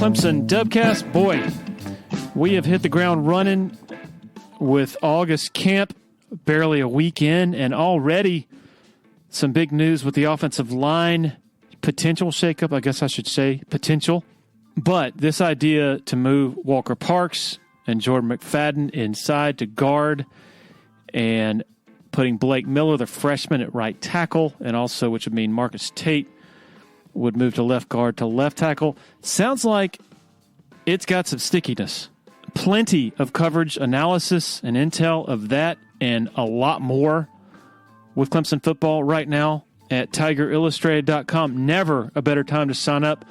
Clemson Dubcast. Boy, we have hit the ground running with August camp, barely a week in, and already some big news with the offensive line. Potential shakeup, I guess I should say, potential. But this idea to move Walker Parks and Jordan McFadden inside to guard and putting Blake Miller, the freshman, at right tackle, and also, which would mean Marcus Tate would move to left guard to left tackle. Sounds like it's got some stickiness. Plenty of coverage, analysis, and intel of that and a lot more with Clemson football right now at TigerIllustrated.com. Never a better time to sign up.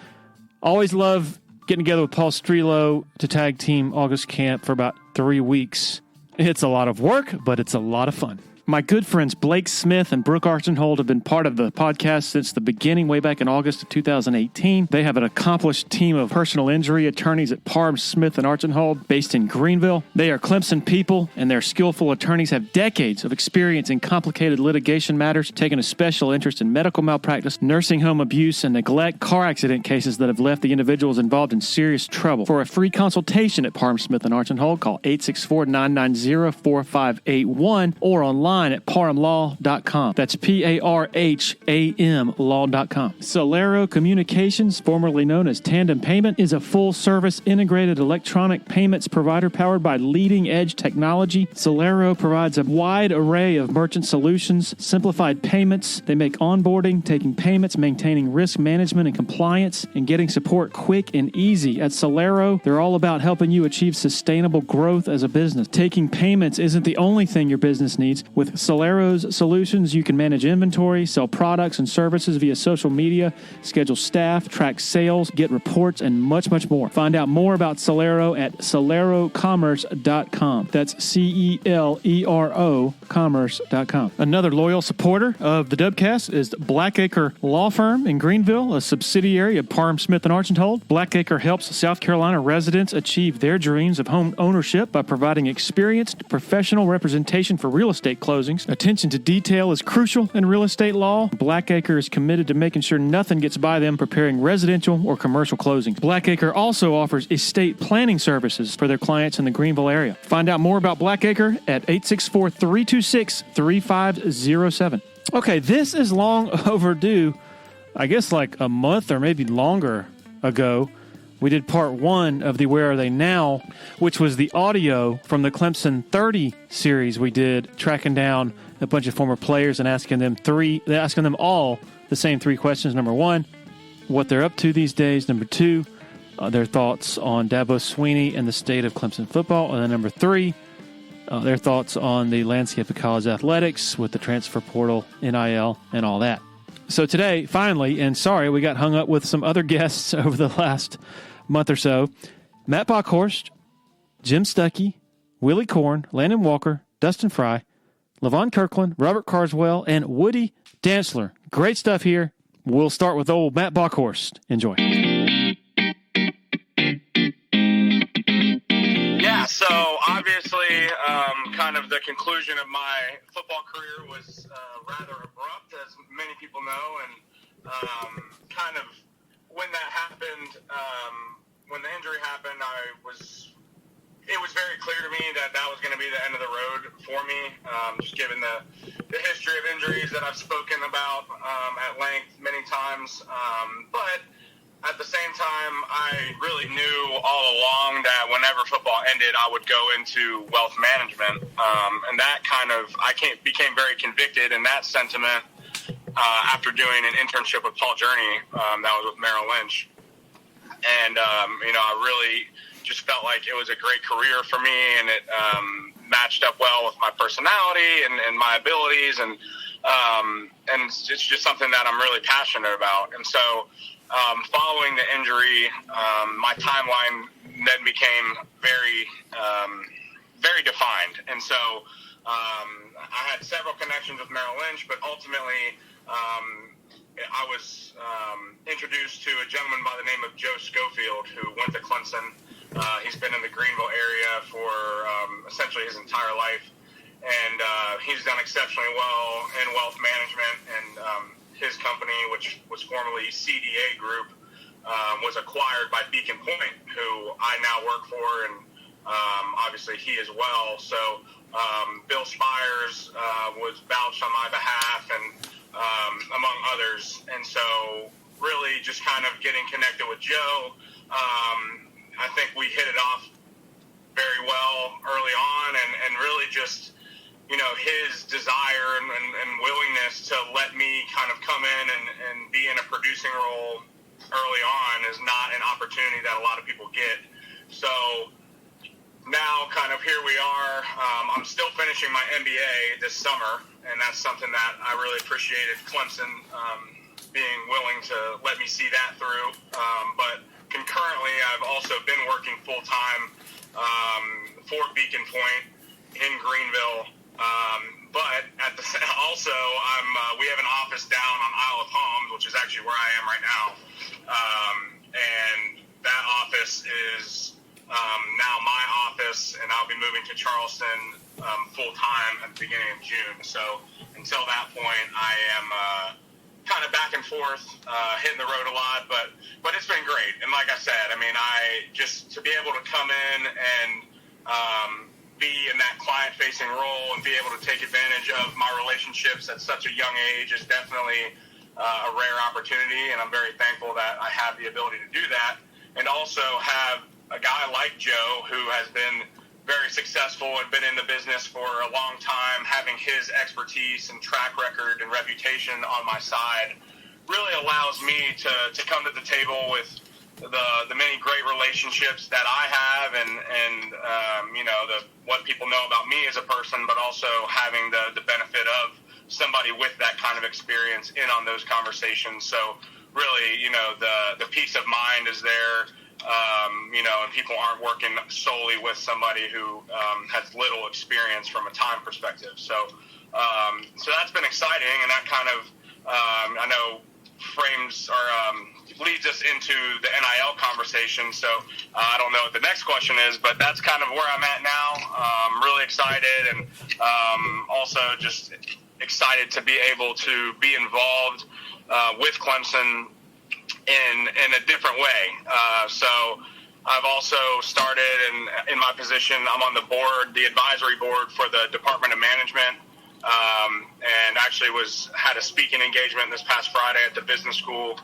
Always love getting together with Paul Strelo to tag team August camp for about 3 weeks. It's a lot of work, but it's a lot of fun. My good friends Blake Smith and Brooke Archenhold have been part of the podcast since the beginning, way back in August of 2018. They have an accomplished team of personal injury attorneys at Parham, Smith, and Archenhold based in Greenville. They are Clemson people, and their skillful attorneys have decades of experience in complicated litigation matters, taking a special interest in medical malpractice, nursing home abuse, and neglect, car accident cases that have left the individuals involved in serious trouble. For a free consultation at Parham, Smith, and Archenhold, call 864-990-4581 or online at parhamlaw.com. That's PARHAM law.com. Solero Communications, formerly known as Tandem Payment, is a full-service integrated electronic payments provider powered by leading-edge technology. Solero provides a wide array of merchant solutions, simplified payments. They make onboarding, taking payments, maintaining risk management and compliance, and getting support quick and easy. At Solero, they're all about helping you achieve sustainable growth as a business. Taking payments isn't the only thing your business needs. With Solero's solutions, you can manage inventory, sell products and services via social media, schedule staff, track sales, get reports, and much, much more. Find out more about Solero at solerocommerce.com. That's CELERO commerce.com. Another loyal supporter of the Dubcast is Blackacre Law Firm in Greenville, a subsidiary of Parham, Smith, and Archenhold. Blackacre helps South Carolina residents achieve their dreams of home ownership by providing experienced professional representation for real estate closings. Attention to detail is crucial in real estate law. Blackacre is committed to making sure nothing gets by them preparing residential or commercial closings. Blackacre also offers estate planning services for their clients in the Greenville area. Find out more about Blackacre at 864-326-3507. Okay, this is long overdue. I guess like a month or maybe longer ago, we did part one of the Where Are They Now, which was the audio from the Clemson 30 series we did, tracking down a bunch of former players and asking them all the same three questions. Number one, what they're up to these days. Number two, their thoughts on Dabo Swinney and the state of Clemson football. And then number three, their thoughts on the landscape of college athletics with the transfer portal, NIL, and all that. So today, finally, and sorry, we got hung up with some other guests over the last month or so. Matt Bockhorst, Jim Stuckey, Willy Korn, Landon Walker, Dustin Fry, Levon Kirkland, Robert Carswell, and Woody Dantzler. Great stuff here. We'll start with old Matt Bockhorst. Enjoy. Yeah, so obviously kind of the conclusion of my football career was rather abrupt, as many people know, and kind of when that happened, when the injury happened, it was very clear to me that was going to be the end of the road for me, just given the history of injuries that I've spoken about at length many times. But at the same time, I really knew all along that whenever football ended, I would go into wealth management. And that became very convicted in that sentiment after doing an internship with Paul Journey that was with Merrill Lynch. And, I really just felt like it was a great career for me, and it matched up well with my personality and my abilities, and it's just something that I'm really passionate about. And so following the injury, my timeline then became very, very defined. And so I had several connections with Merrill Lynch, but ultimately I was introduced to a gentleman by the name of Joe Schofield, who went to Clemson. He's been in the Greenville area for essentially his entire life, and he's done exceptionally well in wealth management. And his company, which was formerly CDA Group, was acquired by Beacon Point, who I now work for, and obviously he as well. So Bill Spires was vouched on my behalf, and among others. And so really just kind of getting connected with Joe, I think we hit it off very well early on, and really just, his desire and willingness to let me kind of come in and be in a producing role early on is not an opportunity that a lot of people get. So now kind of here we are. I'm still finishing my MBA this summer, and that's something that I really appreciated Clemson being willing to let me see that through. But concurrently, I've also been working full-time for Beacon Point in Greenville. But also, we have an office down on Isle of Palms, which is actually where I am right now. And that office is now my office, and I'll be moving to Charleston full-time at the beginning of June. So until that point, I am kind of back and forth, hitting the road a lot, but it's been great. And like I said, just to be able to come in and be in that client-facing role and be able to take advantage of my relationships at such a young age is definitely a rare opportunity, and I'm very thankful that I have the ability to do that, and also have a guy like Joe, who has been very successful and been in the business for a long time, having his expertise and track record and reputation on my side really allows me to come to the table with the many great relationships that I have, and what people know about me as a person, but also having the benefit of somebody with that kind of experience in on those conversations. So really, the peace of mind is there, and people aren't working solely with somebody who has little experience from a time perspective. So that's been exciting, and that kind of, I know, frames or leads us into the NIL conversation. So I don't know what the next question is, but that's kind of where I'm at now. I'm really excited, and also just excited to be able to be involved with Clemson in a different way. So I've also started, and in my position, I'm on the board, the advisory board for the Department of Management, and actually had a speaking engagement this past Friday at the business school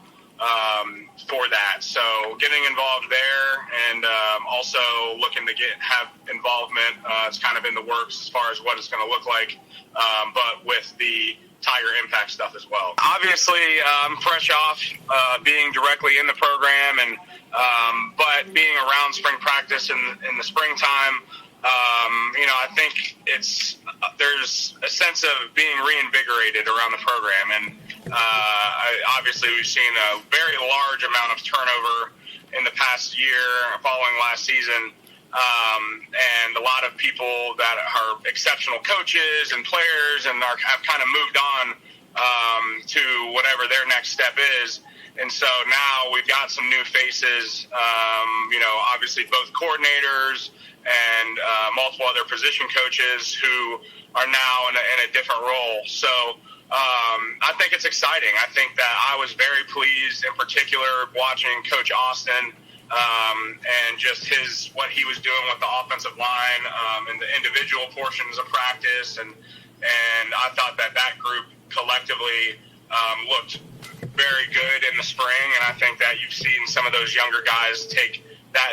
for that. So getting involved there, and also looking to have involvement. It's kind of in the works as far as what it's going to look like, but with the Tiger Impact stuff as well. Obviously, I'm fresh off being directly in the program, and but being around spring practice in the springtime, I think there's a sense of being reinvigorated around the program, and obviously we've seen a very large amount of turnover in the past year following last season, and a lot of people that are exceptional coaches and players and have kind of moved on to whatever their next step is. And so now we've got some new faces, obviously both coordinators and multiple other position coaches who are now in a different role. So I think it's exciting. I think that I was very pleased, in particular, watching Coach Austin and just what he was doing with the offensive line and the individual portions of practice. And I thought that group collectively looked very good in the spring, and I think that you've seen some of those younger guys take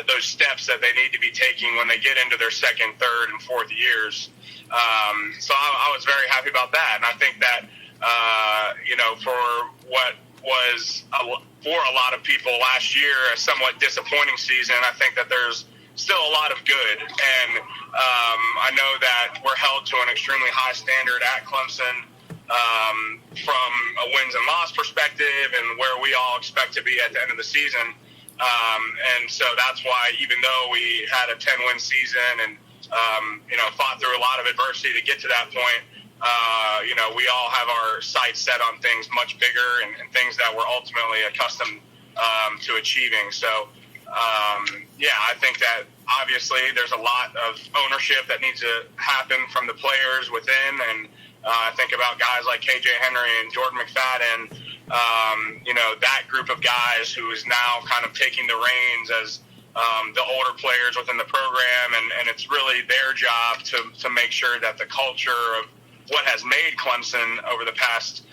those steps that they need to be taking when they get into their second, third, and fourth years. So I was very happy about that, and I think that for what was for a lot of people last year a somewhat disappointing season, I think that there's still a lot of good, and I know that we're held to an extremely high standard at Clemson. From a wins and loss perspective, and where we all expect to be at the end of the season. And so that's why, even though we had a 10-win season and, fought through a lot of adversity to get to that point, we all have our sights set on things much bigger and things that we're ultimately accustomed to achieving. So, I think that obviously there's a lot of ownership that needs to happen from the players within, and I think about guys like KJ Henry and Jordan McFadden, that group of guys who is now kind of taking the reins as the older players within the program, and it's really their job to make sure that the culture of what has made Clemson over the past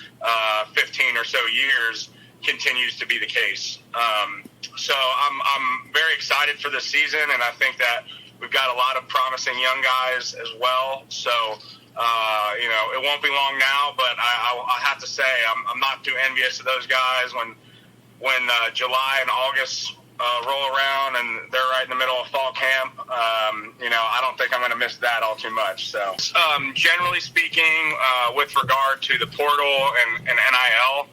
15 or so years continues to be the case. So I'm very excited for this season, and I think that we've got a lot of promising young guys as well. So, it won't be long now, but I have to say I'm not too envious of those guys when July and August roll around and they're right in the middle of fall camp. I don't think I'm going to miss that all too much. So, generally speaking, with regard to the portal and NIL,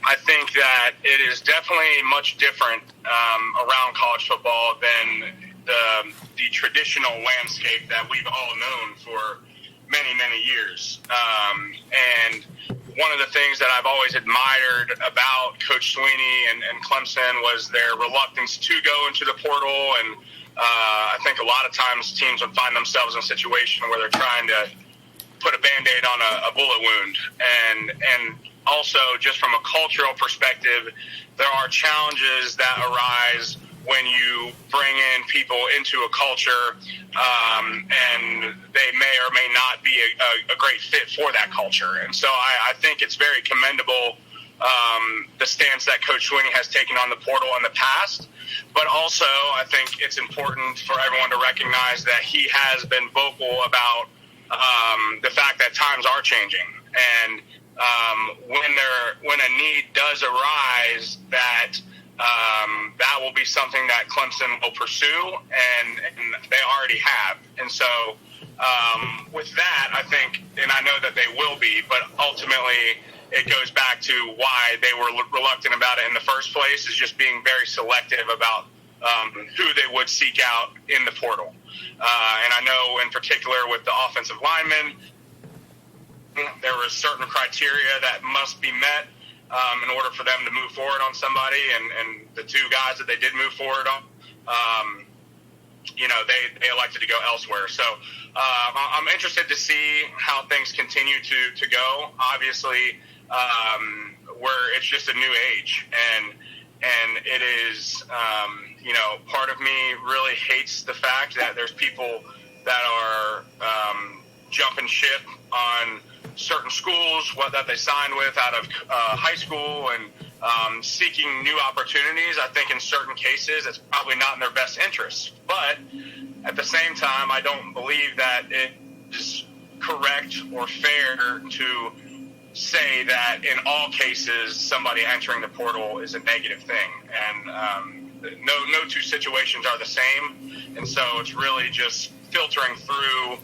I think that it is definitely much different around college football than the traditional landscape that we've all known for many, many years. And one of the things that I've always admired about Coach Sweeney and Clemson was their reluctance to go into the portal. And I think a lot of times teams would find themselves in a situation where they're trying to put a Band-Aid on a bullet wound. And also, just from a cultural perspective, there are challenges that arise when you bring in people into a culture, and they may or may not be a great fit for that culture. And so I think it's very commendable, the stance that Coach Sweeney has taken on the portal in the past. But also, I think it's important for everyone to recognize that he has been vocal about the fact that times are changing. And when a need does arise, that will be something that Clemson will pursue, and they already have. And so with that, I think, and I know that they will be, but ultimately it goes back to why they were reluctant about it in the first place, is just being very selective about who they would seek out in the portal. And I know in particular with the offensive linemen, there were certain criteria that must be met in order for them to move forward on somebody, and the two guys that they did move forward on, they elected to go elsewhere. So I'm interested to see how things continue to go. Obviously, where it's just a new age, and it is, part of me really hates the fact that there's people that are jumping ship on certain schools that they signed with out of high school and seeking new opportunities. I think in certain cases it's probably not in their best interest. But at the same time, I don't believe that it is correct or fair to say that in all cases somebody entering the portal is a negative thing. And no two situations are the same. And so it's really just filtering through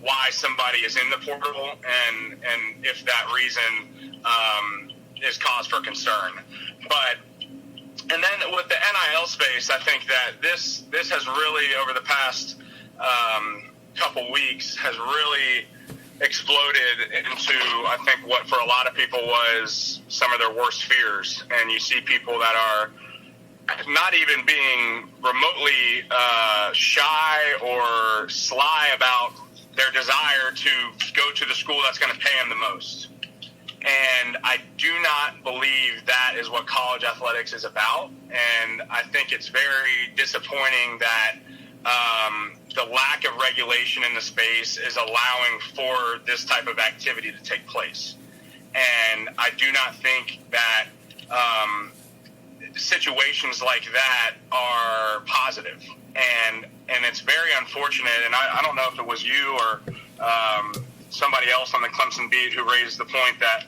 why somebody is in the portal and if that reason is cause for concern. And then with the NIL space, I think that this has really, over the past couple weeks, has really exploded into, I think, what for a lot of people was some of their worst fears. And you see people that are not even being remotely shy or sly about their desire to go to the school that's going to pay them the most. And I do not believe that is what college athletics is about. And I think it's very disappointing that the lack of regulation in the space is allowing for this type of activity to take place. And I do not think that situations like that are positive. And it's very unfortunate, and I don't know if it was you or somebody else on the Clemson beat who raised the point that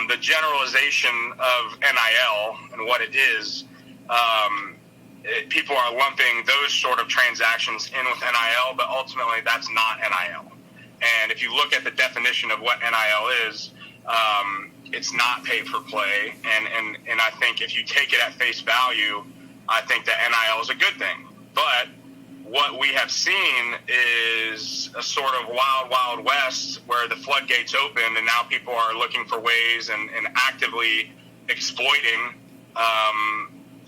the generalization of NIL and what it is, people are lumping those sort of transactions in with NIL, but ultimately that's not NIL. And if you look at the definition of what NIL is, it's not pay for play. And I think if you take it at face value, I think that NIL is a good thing. But what we have seen is a sort of wild, wild west where the floodgates opened and now people are looking for ways and actively exploiting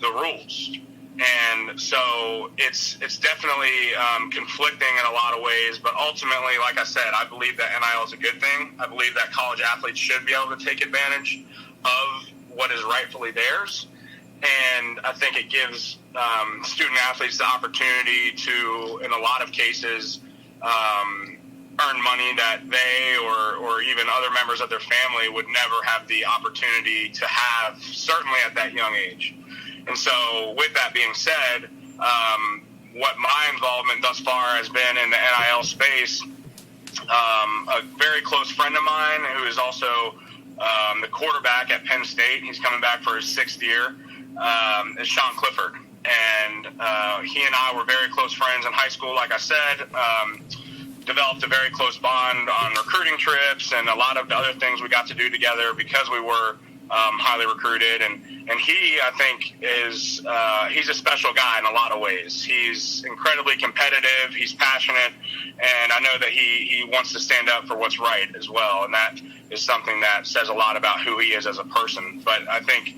the rules. And so it's definitely conflicting in a lot of ways, but ultimately, like I said, I believe that NIL is a good thing. I believe that college athletes should be able to take advantage of what is rightfully theirs. And I think it gives student athletes the opportunity to, in a lot of cases, earn money that they or even other members of their family would never have the opportunity to have, certainly at that young age. And so with that being said, what my involvement thus far has been in the NIL space, a very close friend of mine who is also the quarterback at Penn State, he's coming back for his 6th year, is Sean Clifford. And he and I were very close friends in high school, like I said, developed a very close bond on recruiting trips and a lot of the other things we got to do together because we were highly recruited. And he, I think, is he's a special guy in a lot of ways. He's incredibly competitive. He's passionate. And I know that he wants to stand up for what's right as well. And that is something that says a lot about who he is as a person. But I think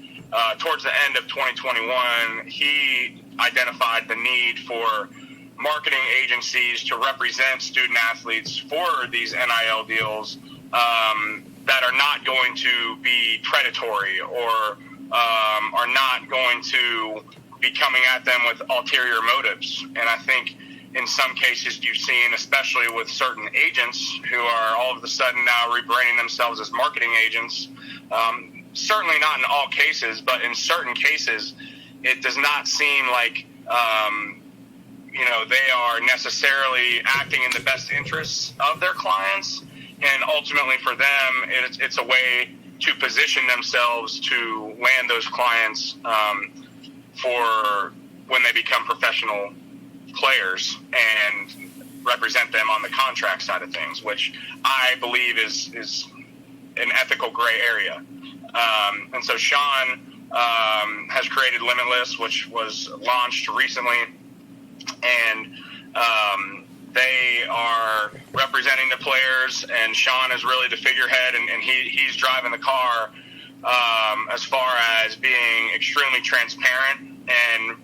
towards the end of 2021, he identified the need for marketing agencies to represent student athletes for these NIL deals that are not going to be predatory or are not going to be coming at them with ulterior motives. And I think in some cases you've seen, especially with certain agents who are all of a sudden now rebranding themselves as marketing agents, certainly not in all cases, but in certain cases, it does not seem like, they are necessarily acting in the best interests of their clients. And ultimately for them, it's a way to position themselves to land those clients for when they become professional players and represent them on the contract side of things, which I believe is an ethical gray area. And so Sean has created Limitless, which was launched recently, and they are representing the players, and Sean is really the figurehead, and he's driving the car as far as being extremely transparent and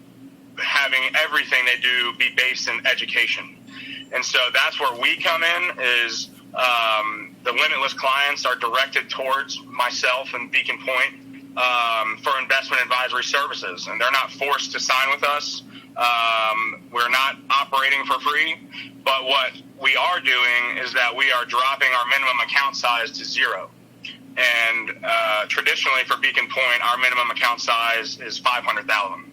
having everything they do be based in education. And so that's where we come in is the Limitless clients are directed towards myself and Beacon Point for investment advisory services, and they're not forced to sign with us. We're not operating for free, but what we are doing is that we are dropping our minimum account size to 0. And traditionally for Beacon Point, our minimum account size is $500,000.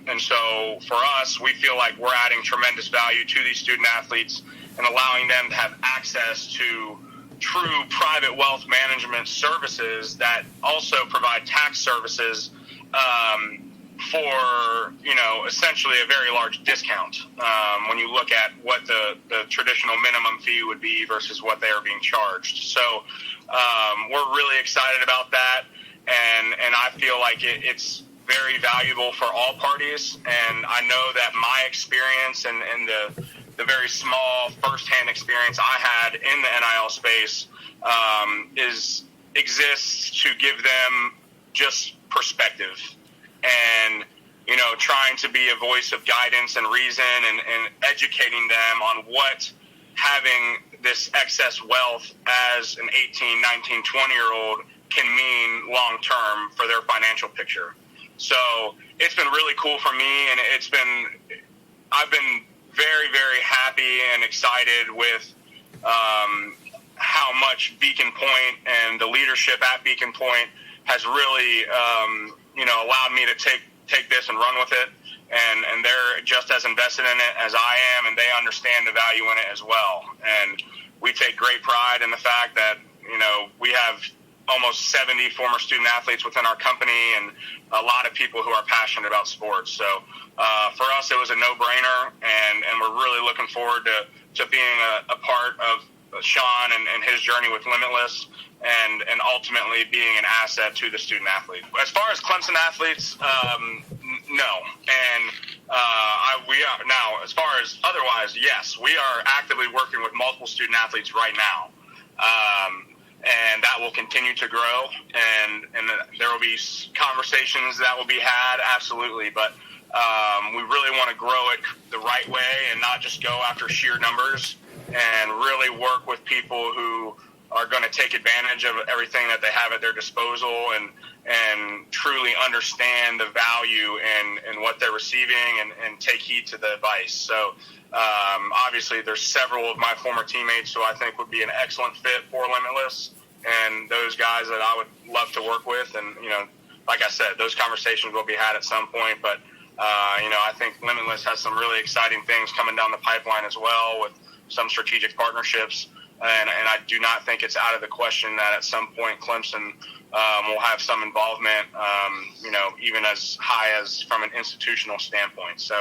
And so for us, we feel like we're adding tremendous value to these student athletes and allowing them to have access to true private wealth management services that also provide tax services for, essentially a very large discount when you look at what the traditional minimum fee would be versus what they are being charged. So we're really excited about that, and I feel like it's very valuable for all parties. And I know that my experience and the very small firsthand experience I had in the NIL space exists to give them just perspective and, trying to be a voice of guidance and reason and educating them on what having this excess wealth as an 18, 19, 20-year-old can mean long-term for their financial picture. So it's been really cool for me, and I've been very, very happy and excited with how much Beacon Point and the leadership at Beacon Point has really, allowed me to take this and run with it. And they're just as invested in it as I am, and they understand the value in it as well. And we take great pride in the fact that, we have almost 70 former student athletes within our company and a lot of people who are passionate about sports. So for us, it was a no-brainer, and we're really looking forward to being a part of Sean and his journey with Limitless and ultimately being an asset to the student athlete. As far as Clemson athletes, no. And we are now, as far as otherwise, yes, we are actively working with multiple student athletes right now. And that will continue to grow, and there will be conversations that will be had, absolutely. But We really want to grow it the right way and not just go after sheer numbers, and really work with people who are going to take advantage of everything that they have at their disposal and truly understand the value in what they're receiving and take heed to the advice. So obviously there's several of my former teammates who I think would be an excellent fit for Limitless, and those guys that I would love to work with. And, like I said, those conversations will be had at some point, but I think Limitless has some really exciting things coming down the pipeline as well, with some strategic partnerships. And I do not think it's out of the question that at some point Clemson will have some involvement, even as high as from an institutional standpoint. So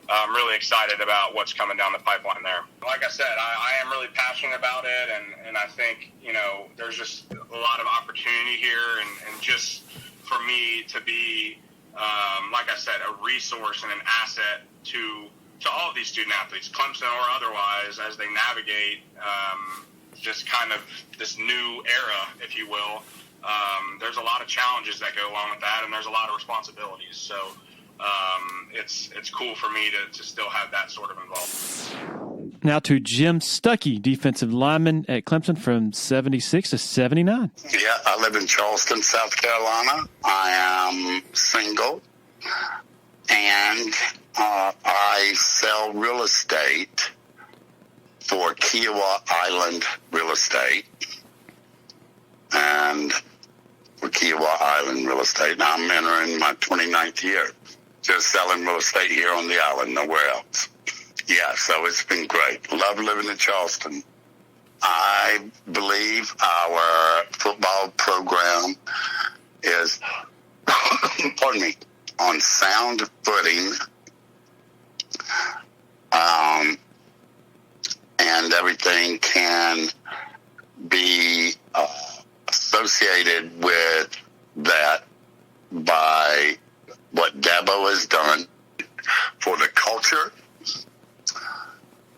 I'm really excited about what's coming down the pipeline there. Like I said, I am really passionate about it, and I think, there's just a lot of opportunity here, and just for me to be, like I said, a resource and an asset to all of these student athletes, Clemson or otherwise, as they navigate just kind of this new era, if you will. There's a lot of challenges that go along with that, and there's a lot of responsibilities. So it's cool for me to still have that sort of involvement. Now to Jim Stuckey, defensive lineman at Clemson from 76 to 79. Yeah, I live in Charleston, South Carolina. I am single, and I sell real estate for Kiowa Island Real Estate. And for Kiowa Island Real Estate, now I'm entering my 29th year, just selling real estate here on the island, nowhere else. Yeah, so it's been great. Love living in Charleston. I believe our football program is, pardon me, on sound footing, and everything can be associated with that by what Dabo has done for the culture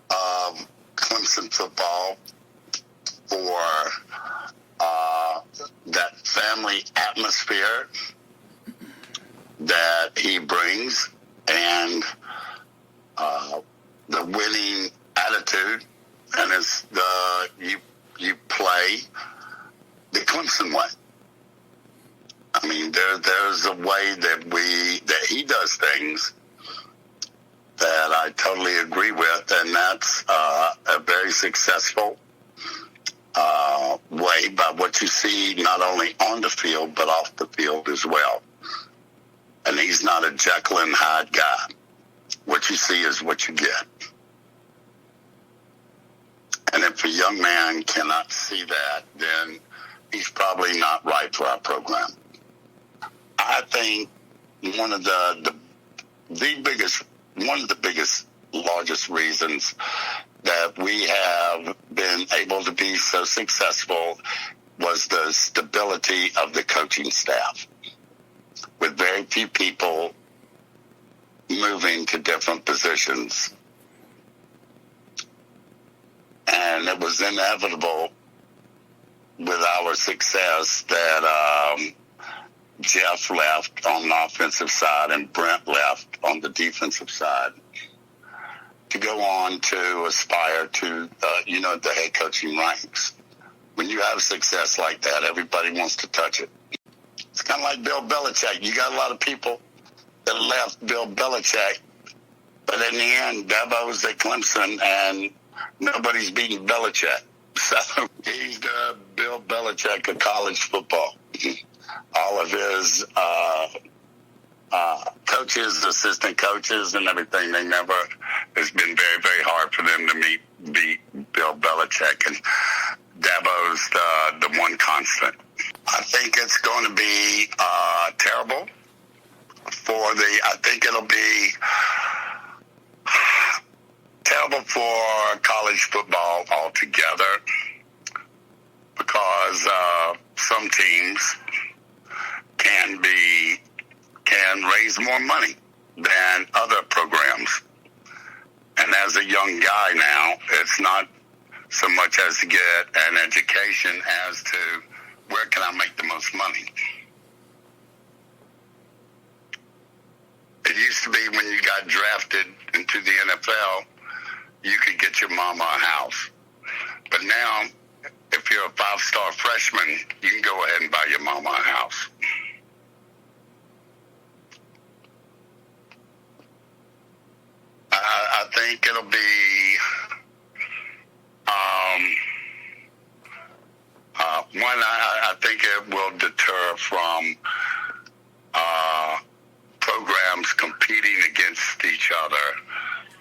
of Clemson football, for that family atmosphere that he brings, and the winning attitude, and it's you play the Clemson way. I mean, there's a way that he does things that I totally agree with, and that's a very successful way by what you see not only on the field but off the field as well. And he's not a Jekyll and Hyde guy. What you see is what you get. And if a young man cannot see that, then he's probably not right for our program. I think one of the biggest, largest reasons that we have been able to be so successful was the stability of the coaching staff, with very few people moving to different positions. And it was inevitable with our success that Jeff left on the offensive side and Brent left on the defensive side to go on to aspire to, the head coaching ranks. When you have success like that, everybody wants to touch it. It's kind of like Bill Belichick. You got a lot of people that left Bill Belichick, but in the end, Dabo's at Clemson, and nobody's beating Belichick. So he's the Bill Belichick of college football. All of his coaches, assistant coaches, and everything, it's been very, very hard for them to beat Bill Belichick. And Dabo's the one constant. I think it's going to be terrible I think it'll be terrible for college football altogether, because some teams can raise more money than other programs. And as a young guy now, it's not so much as to get an education as to where can I make the most money. It used to be when you got drafted into the NFL, you could get your mama a house. But now, if you're a 5-star freshman, you can go ahead and buy your mama a house. I think it'll be one. I think it will deter from programs competing against each other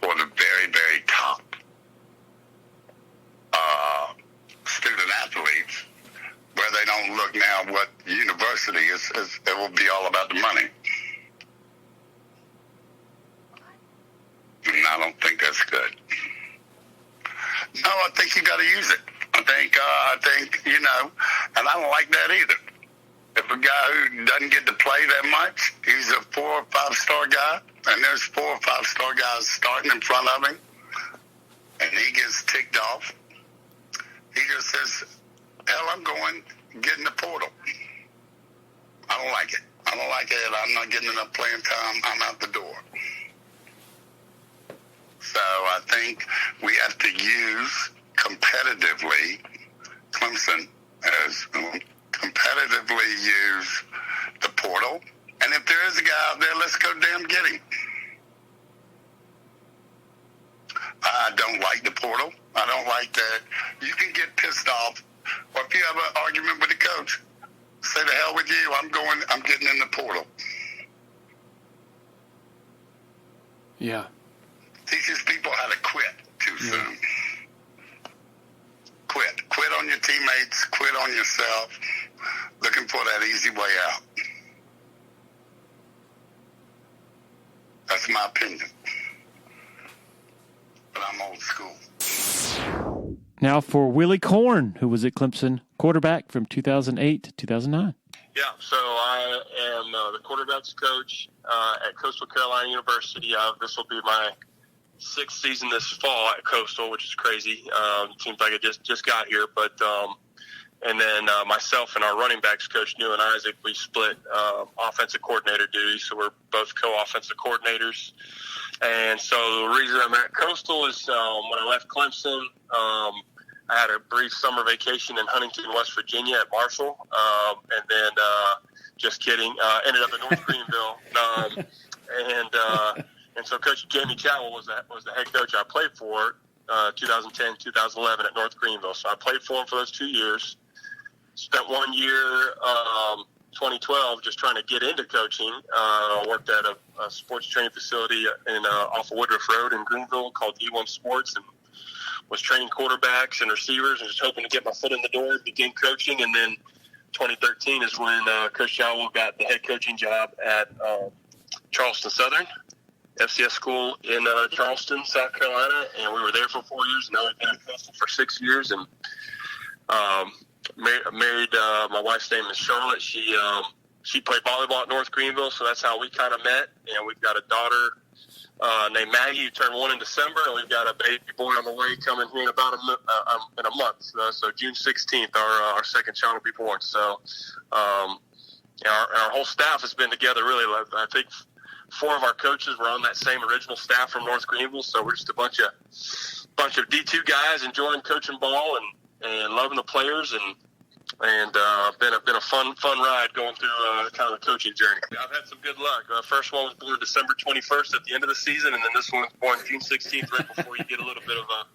for the very, very top student athletes, where they don't look now what university is. It will be all about the money. And I don't think that's good. No, I think you got to use it. I think, you know, and I don't like that either. If a guy who doesn't get to play that much, he's a 4 or 5-star guy, and there's 4 or 5-star guys starting in front of him, and he gets ticked off, he just says, hell, I'm going, get in the portal. I don't like it. I don't like it. I'm not getting enough playing time. I'm out the door. So I think we have to use competitively, Clemson as competitively use the portal. And if there is a guy out there, let's go damn get him. I don't like the portal. I don't like that. You can get pissed off, or if you have an argument with the coach, say the hell with you. I'm getting in the portal. Yeah. Teaches people how to quit too soon. Quit on your teammates, quit on yourself, looking for that easy way out. That's my opinion. But I'm old school. Now for Willy Korn, who was at Clemson quarterback from 2008 to 2009. Yeah, so I am the quarterbacks coach at Coastal Carolina University. This will be my 6th season this fall at Coastal, which is crazy. Seems like I just got here, but and then myself and our running backs coach, New and Isaac, we split offensive coordinator duties, so we're both co-offensive coordinators. And so the reason I'm at Coastal is when I left Clemson, I had a brief summer vacation in Huntington, West Virginia at Marshall, and then just kidding, ended up in North Greenville, and so Coach Jamie Chadwell was the head coach I played for 2010, 2011 at North Greenville. So I played for him for those 2 years. Spent 1 year, 2012, just trying to get into coaching. Worked at a sports training facility off of Woodruff Road in Greenville called E1 Sports, and was training quarterbacks and receivers and just hoping to get my foot in the door, begin coaching. And then 2013 is when Coach Chadwell got the head coaching job at Charleston Southern, FCS school in Charleston, South Carolina, and we were there for 4 years. Now we've been at Coastal for 6 years, and married. My wife's name is Charlotte. She played volleyball at North Greenville, so that's how we kind of met. And we've got a daughter named Maggie who turned 1 in December, and we've got a baby boy on the way coming here in about in a month. So June 16th, our second child will be born. So our whole staff has been together really. I think 4 of our coaches were on that same original staff from North Greenville, so we're just a bunch of D2 guys enjoying coaching ball and loving the players, and been a fun ride going through kind of the coaching journey. I've had some good luck. First one was born December 21st at the end of the season, and then this one was born June 16th, right before you get a little bit of a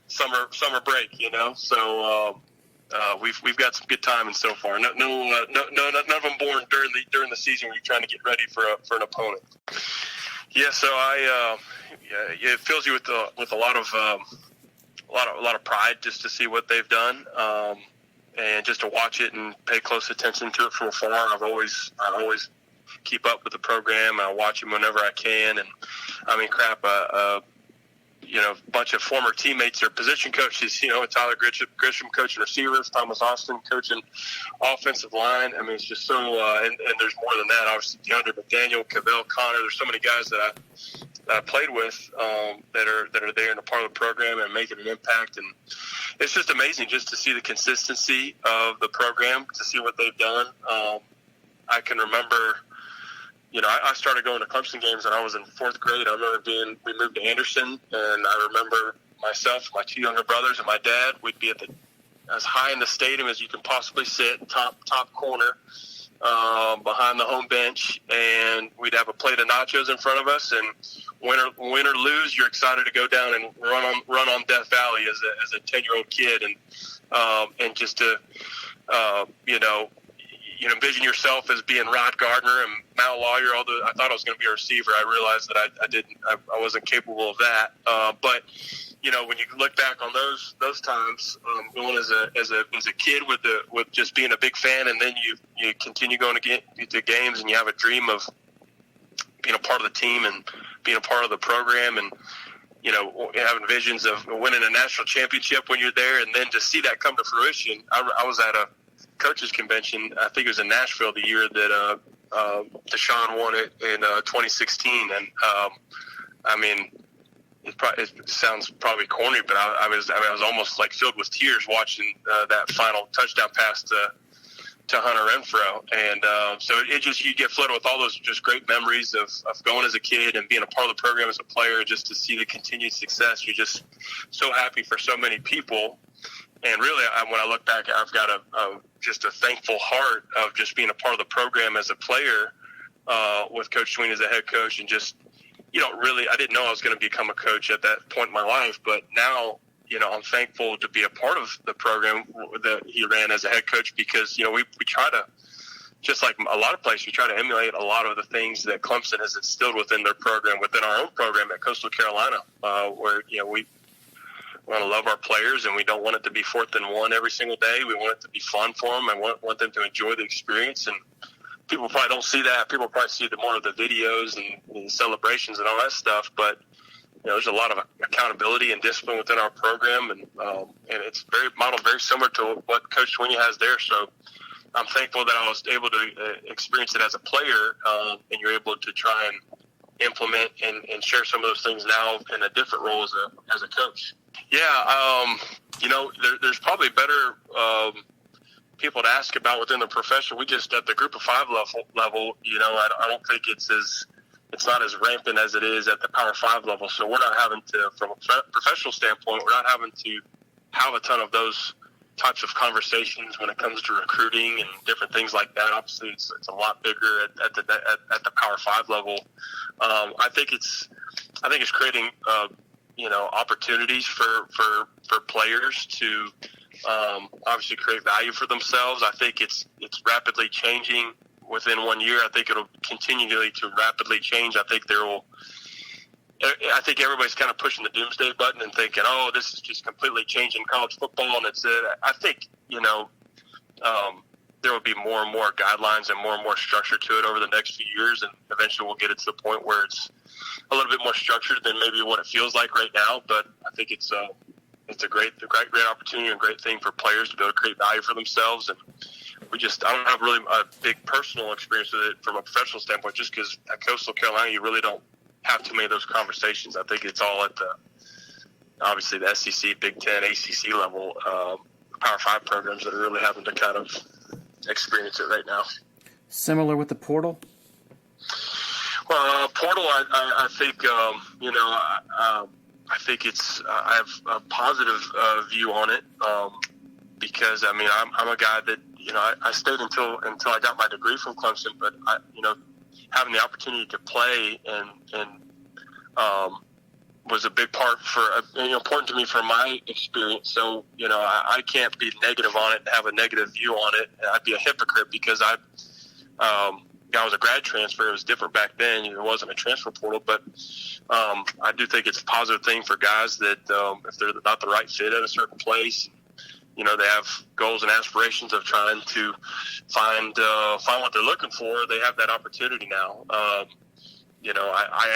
summer break, you know. So we've got some good timing so far. None of them born during the season when you're trying to get ready for an opponent. Yeah, so it fills you with a lot of pride just to see what they've done, and just to watch it and pay close attention to it from afar. I always keep up with the program. I watch them whenever I can, and I mean, crap. A bunch of former teammates or position coaches, Tyler Grisham coaching receivers, Thomas Austin coaching offensive line. I mean, it's just so, and there's more than that. Obviously, DeAndre McDaniel, Cavell, Connor. There's so many guys that I played with that are there and a part of the program and making an impact. And it's just amazing just to see the consistency of the program, to see what they've done. I can remember I started going to Clemson games when I was in fourth grade. I remember we moved to Anderson, and I remember myself, my two younger brothers, and my dad, we'd be as high in the stadium as you can possibly sit, top corner, behind the home bench, and we'd have a plate of nachos in front of us, and win or lose, you're excited to go down and run on Death Valley as a 10-year-old kid, and just to envision yourself as being Rod Gardner and Mal Lawyer. Although I thought I was going to be a receiver, I realized that I wasn't capable of that. But when you look back on those times, going as a kid with just being a big fan, and then you continue going to games, and you have a dream of being a part of the team and being a part of the program, and having visions of winning a national championship when you're there, and then to see that come to fruition. I was at a coaches convention, I think it was in Nashville, the year that Deshaun won it in 2016, and it sounds probably corny, but I was almost like filled with tears watching that final touchdown pass to Hunter Renfrow, and so you get flooded with all those just great memories of going as a kid and being a part of the program as a player, just to see the continued success. You're just so happy for so many people. And really, when I look back, I've got just a thankful heart of just being a part of the program as a player, with Coach Sweeney as a head coach, and just, I didn't know I was going to become a coach at that point in my life, but now, I'm thankful to be a part of the program that he ran as a head coach, because, we try to, just like a lot of places, we try to emulate a lot of the things that Clemson has instilled within their program, within our own program at Coastal Carolina, where, we want to love our players, and we don't want it to be 4th and 1 every single day. We want it to be fun for them, and want them to enjoy the experience. And people probably don't see that. People probably see more of the videos and the celebrations and all that stuff. But there's a lot of accountability and discipline within our program, and it's modeled very similar to what Coach Sweeney has there. So I'm thankful that I was able to experience it as a player, and you're able to try and implement and share some of those things now in a different role as a coach. Yeah, there's probably better people to ask about within the profession. We just, at the group of 5 level, I don't think it's not as rampant as it is at the Power 5 level. So we're not having to, from a professional standpoint, we're not having to have a ton of those types of conversations when it comes to recruiting and different things like that. Obviously, it's a lot bigger at the Power 5 level. I think it's creating opportunities for players to obviously create value for themselves. I think it's rapidly changing within 1 year. I think it'll continue to rapidly change. I think everybody's kind of pushing the doomsday button and thinking, oh, this is just completely changing college football. And I think, there will be more and more guidelines and more structure to it over the next few years. And eventually we'll get it to the point where it's a little bit more structured than maybe what it feels like right now. But I think it's a great opportunity and great thing for players to be able to create value for themselves. And I don't have really a big personal experience with it from a professional standpoint, just because at Coastal Carolina, you really don't have too many of those conversations. I think it's all at obviously the SEC, Big Ten, ACC level, Power 5 programs that are really having to kind of experience it right now. Similar with the portal? Well, portal, I think, I think I have a positive view on it, because, I'm a guy that, I stayed until I got my degree from Clemson, but, having the opportunity to play and was a big part important to me for my experience. So, I can't be negative on it and have a negative view on it. I'd be a hypocrite, because I was a grad transfer. It was different back then. It wasn't a transfer portal, but I do think it's a positive thing for guys that if they're not the right fit at a certain place, they have goals and aspirations of trying to find what they're looking for. They have that opportunity now. I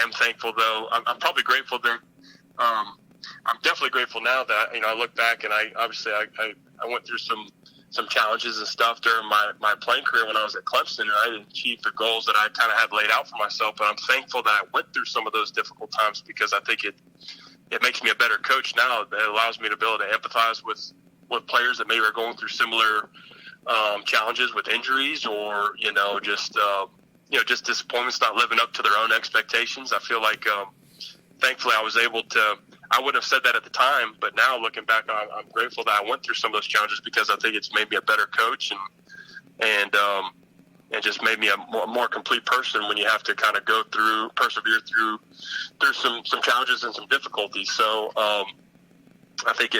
am thankful, though. I'm probably grateful that I'm definitely grateful now that, I look back and I went through some challenges and stuff during my playing career when I was at Clemson, and I didn't achieve the goals that I kind of had laid out for myself. But I'm thankful that I went through some of those difficult times, because I think it makes me a better coach now. It allows me to be able to empathize with players that maybe are going through similar challenges with injuries, or, just just disappointments not living up to their own expectations. I feel like, thankfully, I was able to. I wouldn't have said that at the time, but now looking back, I'm grateful that I went through some of those challenges because I think it's made me a better coach and just made me a more complete person when you have to kind of persevere through some challenges and some difficulties. So I think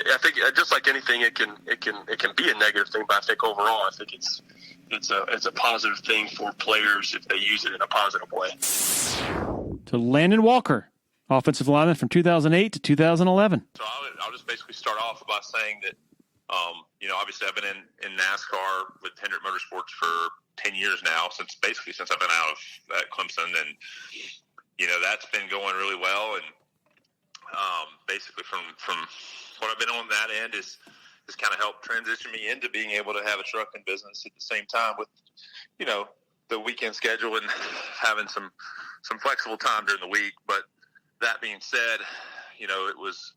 just like anything, it can be a negative thing, but I think overall, I think it's a positive thing for players if they use it in a positive way. To Landon Walker, offensive lineman from 2008 to 2011. So I'll just basically start off by saying that, obviously I've been in NASCAR with Hendrick Motorsports for 10 years now, since I've been out of Clemson, and that's been going really well. And basically from what I've been on that end is kind of helped transition me into being able to have a trucking business at the same time with the weekend schedule and having some flexible time during the week. But that being said, it was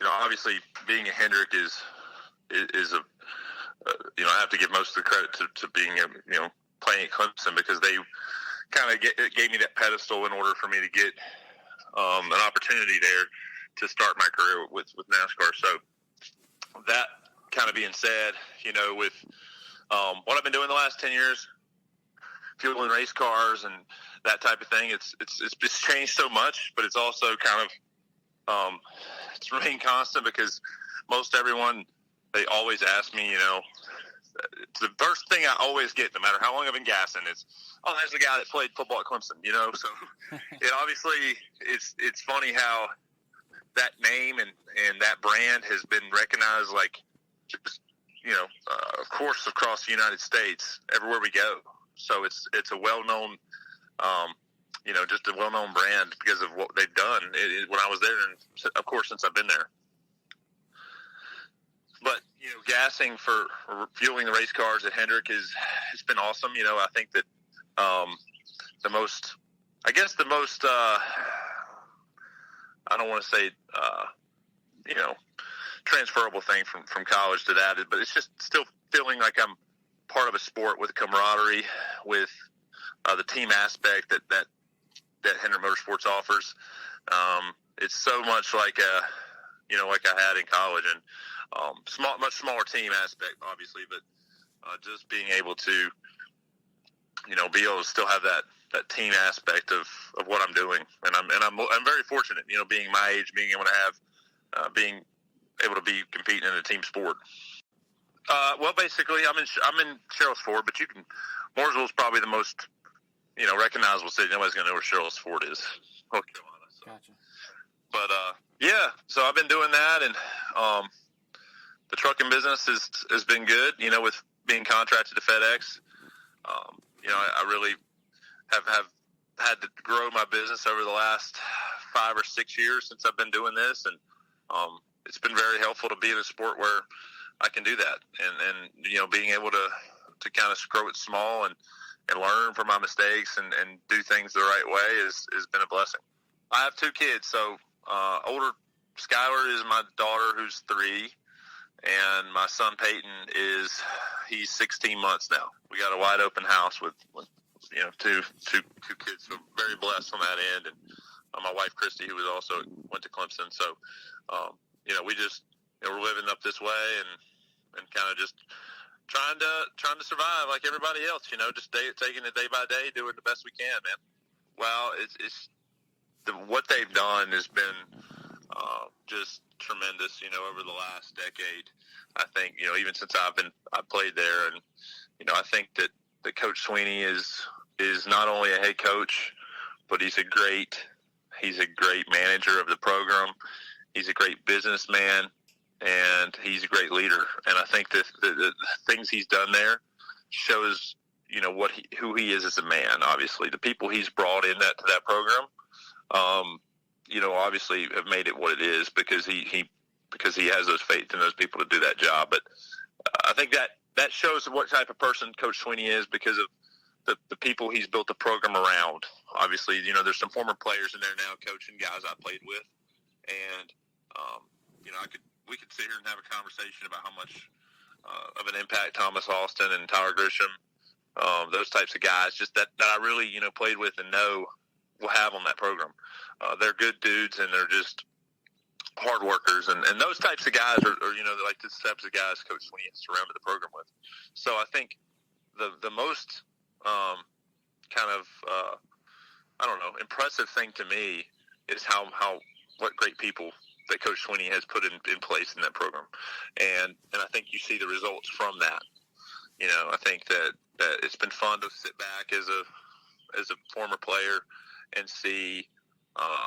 obviously being a Hendrick is I have to give most of the credit to being playing at Clemson, because they kind of gave me that pedestal in order for me to get an opportunity there to start my career with NASCAR. So that kind of being said, with what I've been doing the last 10 years, fueling race cars and that type of thing, it's changed so much, but it's also kind of it's remained constant, because most everyone, they always ask me, the first thing I always get, no matter how long I've been gassing, is, oh, there's the guy that played football at Clemson, so it obviously, it's funny how that name and that brand has been recognized, like, just, of course, across the United States, everywhere we go. So it's a well-known, just a well-known brand because of what they've done when I was there, and of course, since I've been there. But, gassing for fueling the race cars at Hendrick it's been awesome. I think that the most, I don't want to say, transferable thing from college to that, but it's just still feeling like I'm part of a sport with camaraderie, with the team aspect that Hendrick Motorsports offers. It's so much like like I had in college, and much smaller team aspect, obviously, but just being able to, be able to still have that team aspect of what I'm doing, and I'm very fortunate, being my age, being able to have, being able to be competing in a team sport. Well, basically, I'm in Cheryl's Ford, but Mooresville is probably the most, recognizable city. Nobody's gonna know where Cheryl's Ford is. North Carolina. So. Gotcha. But yeah, so I've been doing that, and the trucking business has been good. With being contracted to FedEx, I really have had to grow my business over the last 5 or 6 years since I've been doing this, and it's been very helpful to be in a sport where I can do that, and being able to kind of grow it small and learn from my mistakes and do things the right way has been a blessing. I have 2 kids, so older Skylar is my daughter, who's 3, and my son Peyton he's 16 months now. We got a wide open house with two kids, so very blessed on that end, and my wife Christy, who went to Clemson. So we just we're living up this way and kind of just trying to survive like everybody else. Just taking it day by day, doing the best we can, man. Well, it's what they've done has been just tremendous. Over the last decade, I think even since I played there, and I think that Coach Sweeney is not only a head coach, but he's a great manager of the program. He's a great businessman, and he's a great leader. And I think that the things he's done there shows who he is as a man. Obviously, the people he's brought in to that program, obviously have made it what it is because he has those faith in those people to do that job. But I think that shows what type of person Coach Sweeney is because of the people he's built the program around. Obviously, there's some former players in there now coaching guys I played with, and we could sit here and have a conversation about how much of an impact Thomas Austin and Tyler Grisham those types of guys, just that I really, played with and know will have on that program. They're good dudes, and they're just hard workers, and those types of guys are like the types of guys Coach Sweeney has surrounded the program with. So I think the most impressive thing to me is what great people that Coach Sweeney has put in place in that program, and I think you see the results from that. I think that it's been fun to sit back as a former player and see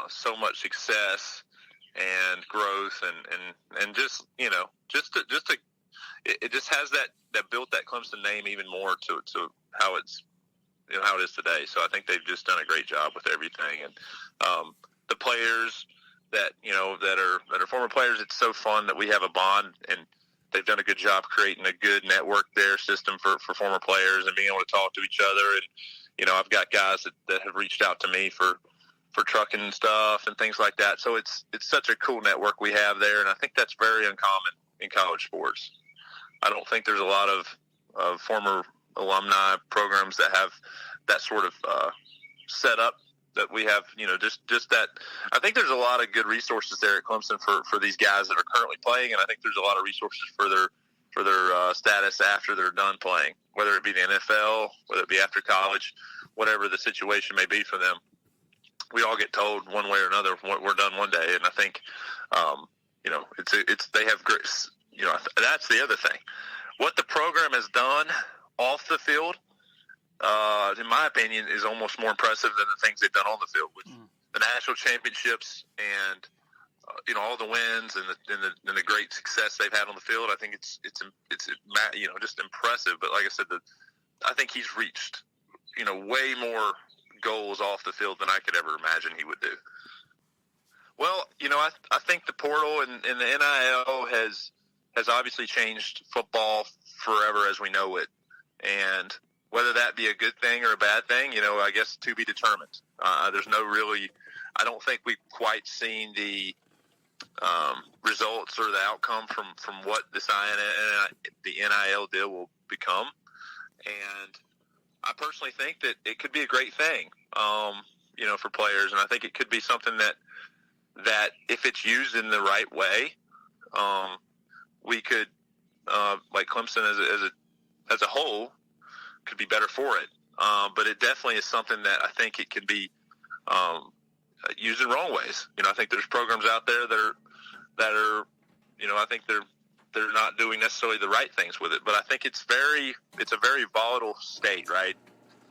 so much success and growth and just it just has that built that Clemson name even more to how it's how it is today. So I think they've just done a great job with everything, and the players that are former players, it's so fun that we have a bond, and they've done a good job creating a good network there system for former players and being able to talk to each other. And I've got guys that have reached out to me for trucking and stuff and things like that. So it's such a cool network we have there, and I think that's very uncommon in college sports. I don't think there's a lot of former alumni programs that have that sort of set up that we have. Just that. I think there's a lot of good resources there at Clemson for these guys that are currently playing, and I think there's a lot of resources for their status after they're done playing, whether it be the NFL, whether it be after college, whatever the situation may be for them. We all get told one way or another we're done one day, and I think they have great. That's the other thing. What the program has done off the field, in my opinion, is almost more impressive than the things they've done on the field, with the national championships and all the wins and the great success they've had on the field. I think it's just impressive. But like I said, I think he's reached way more goals off the field than I could ever imagine he would do. Well, I think the portal and the NIL has obviously changed football forever as we know it, and whether that be a good thing or a bad thing, I guess to be determined. There's no really, I don't think we've quite seen the results or the outcome from what the NIL deal will become, and I personally think that it could be a great thing, for players, and I think it could be something that if it's used in the right way, we could, like Clemson as a whole, could be better for it. But it definitely is something that I think it could be used in wrong ways. I think there's programs out there that are, I think they're not doing necessarily the right things with it. But I think it's a very volatile state, right?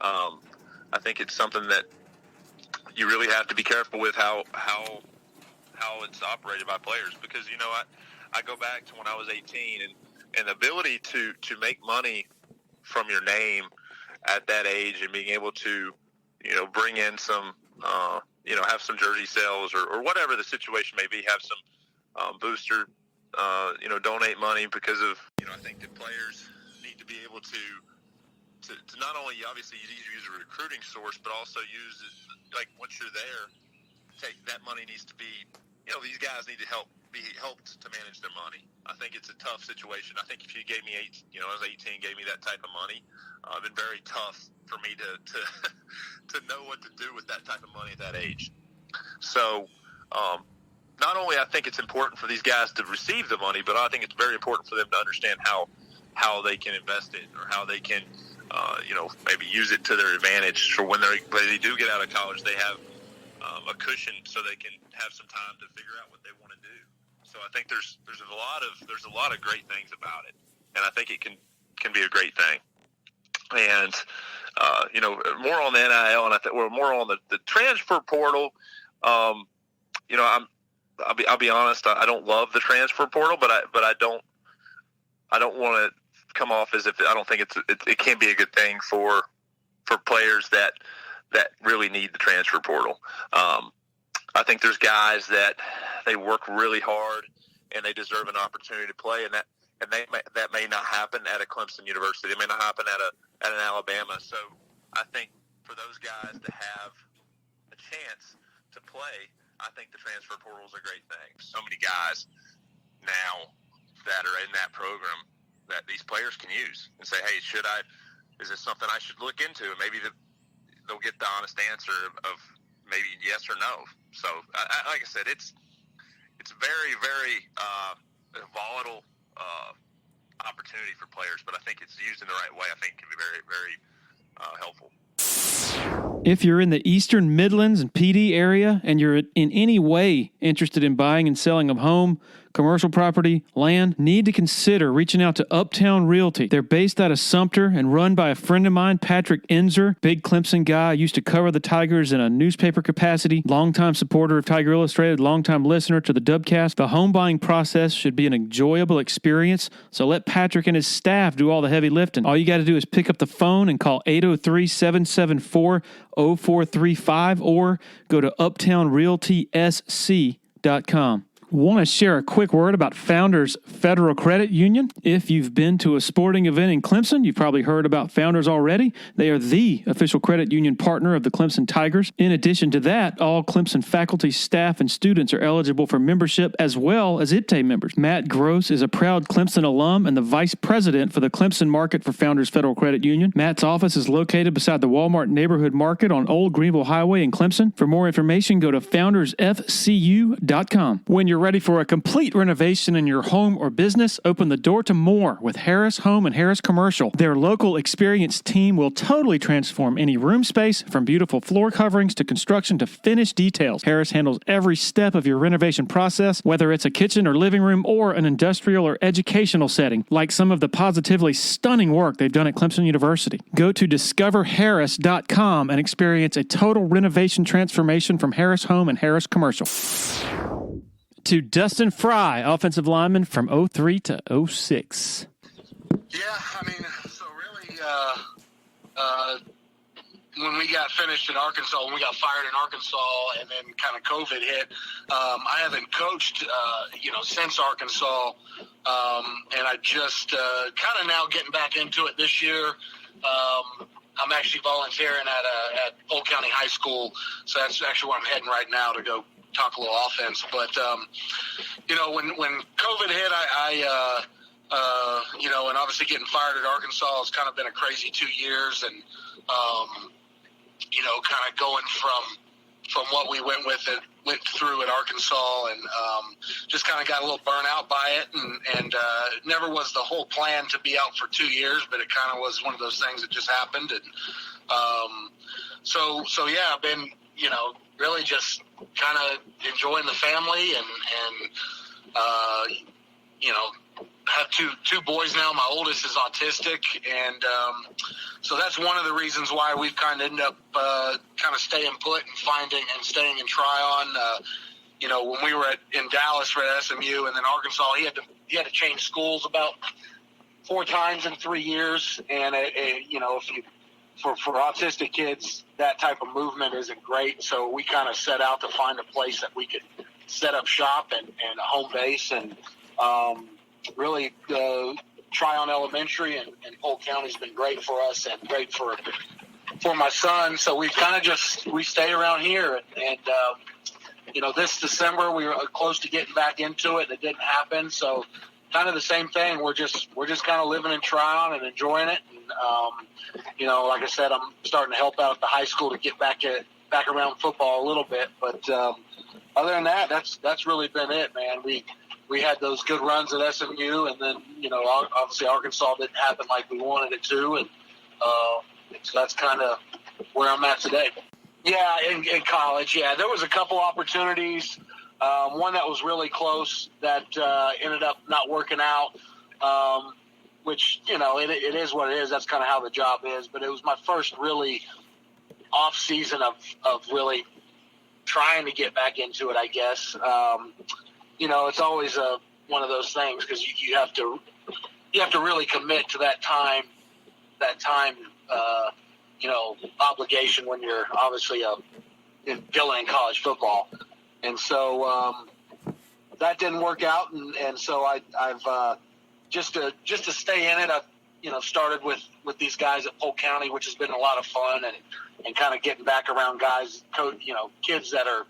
I think it's something that you really have to be careful with how it's operated by players, because I go back to when I was 18, and the ability to make money from your name at that age and being able to bring in some have some jersey sales or whatever the situation may be, have some booster donate money, because of I think that players need to be able to not only obviously use a recruiting source, but also use it, like once you're there, that money needs to be these guys need to be helped to manage their money. I think it's a tough situation. I think if you gave me I was 18, gave me that type of money, it'd been very tough for me to know what to do with that type of money at that age. So not only I think it's important for these guys to receive the money, but I think it's very important for them to understand how they can invest it, or how they can maybe use it to their advantage for when they do get out of college. They have a cushion so they can have some time to figure out what they want to do. So I think there's a lot of great things about it, and I think it can be a great thing. And more on the NIL, and I think we're more on the transfer portal. I'll be honest, I don't love the transfer portal, but I don't want to come off as if I don't think it can be a good thing for players that really need the transfer portal. I think there's guys that they work really hard and they deserve an opportunity to play, and that may not happen at a Clemson University. It may not happen at an Alabama. So I think for those guys to have a chance to play, I think the transfer portal is a great thing. So many guys now that are in that program that these players can use and say, hey, is this something I should look into? And maybe they'll get the honest answer of maybe yes or no. So, like I said, it's very, very volatile opportunity for players, but I think it's used in the right way. I think it can be very, very helpful. If you're in the Eastern Midlands and PD area and you're in any way interested in buying and selling a home, commercial property, land, need to consider reaching out to Uptown Realty. They're based out of Sumter and run by a friend of mine, Patrick Enzer, big Clemson guy, used to cover the Tigers in a newspaper capacity, longtime supporter of Tiger Illustrated, longtime listener to the Dubcast. The home buying process should be an enjoyable experience, so let Patrick and his staff do all the heavy lifting. All you got to do is pick up the phone and call 803-774-0435 or go to uptownrealtysc.com. Want to share a quick word about Founders Federal Credit Union? If you've been to a sporting event in Clemson, you've probably heard about Founders already. They are the official credit union partner of the Clemson Tigers. In addition to that, all Clemson faculty, staff, and students are eligible for membership as well as ITTE members. Matt Gross is a proud Clemson alum and the vice president for the Clemson market for Founders Federal Credit Union. Matt's office is located beside the Walmart Neighborhood Market on Old Greenville Highway in Clemson. For more information, go to foundersfcu.com. When you're ready for a complete renovation in your home or business, open the door to more with Harris Home and Harris Commercial. Their local experienced team will totally transform any room space, from beautiful floor coverings to construction to finished details. Harris handles every step of your renovation process, whether it's a kitchen or living room or an industrial or educational setting, like some of the positively stunning work they've done at Clemson University. Go to discoverharris.com and experience a total renovation transformation from Harris Home and Harris Commercial. To Dustin Fry, offensive lineman from 03 to 06. Yeah, I mean, so really, when we got finished in Arkansas, when we got fired in Arkansas, and then kind of COVID hit, I haven't coached, since Arkansas, and I just kind of now getting back into it this year. I'm actually volunteering at Polk County High School, so that's actually where I'm heading right now to go talk a little offense. But, when COVID hit, I and obviously getting fired at Arkansas has kind of been a crazy 2 years. And, kind of going from what we went through at Arkansas, and just kind of got a little burnt out by it. And never was the whole plan to be out for 2 years, but it kind of was one of those things that just happened. And so yeah, I've been, really just kind of enjoying the family and have two boys now. My oldest is autistic, and so that's one of the reasons why we've kind of ended up kind of staying put and staying in Tryon. When we were in Dallas for SMU, and then Arkansas, he had to change schools about 4 times in 3 years, and for autistic kids, that type of movement isn't great. So we kind of set out to find a place that we could set up shop and a home base, and really Tryon Elementary and Polk County has been great for us and great for my son. So we kind of we stay around here, and this December we were close to getting back into it. It didn't happen. So kind of the same thing. We're just kind of living in Tryon and enjoying it. And, like I said, I'm starting to help out at the high school to get back around football a little bit. But other than that, that's really been it, man. We had those good runs at SMU, and then, obviously Arkansas didn't happen like we wanted it to. And so that's kind of where I'm at today. Yeah, in college, yeah. There was a couple opportunities. One that was really close that ended up not working out, which, it is what it is. That's kind of how the job is. But it was my first really off season of really trying to get back into it, I guess. It's always one of those things, because you have to really commit to that time obligation when you're obviously still in college football. And so that didn't work out, and so I've just to stay in it, I've started with these guys at Polk County, which has been a lot of fun, and kind of getting back around guys, kids that are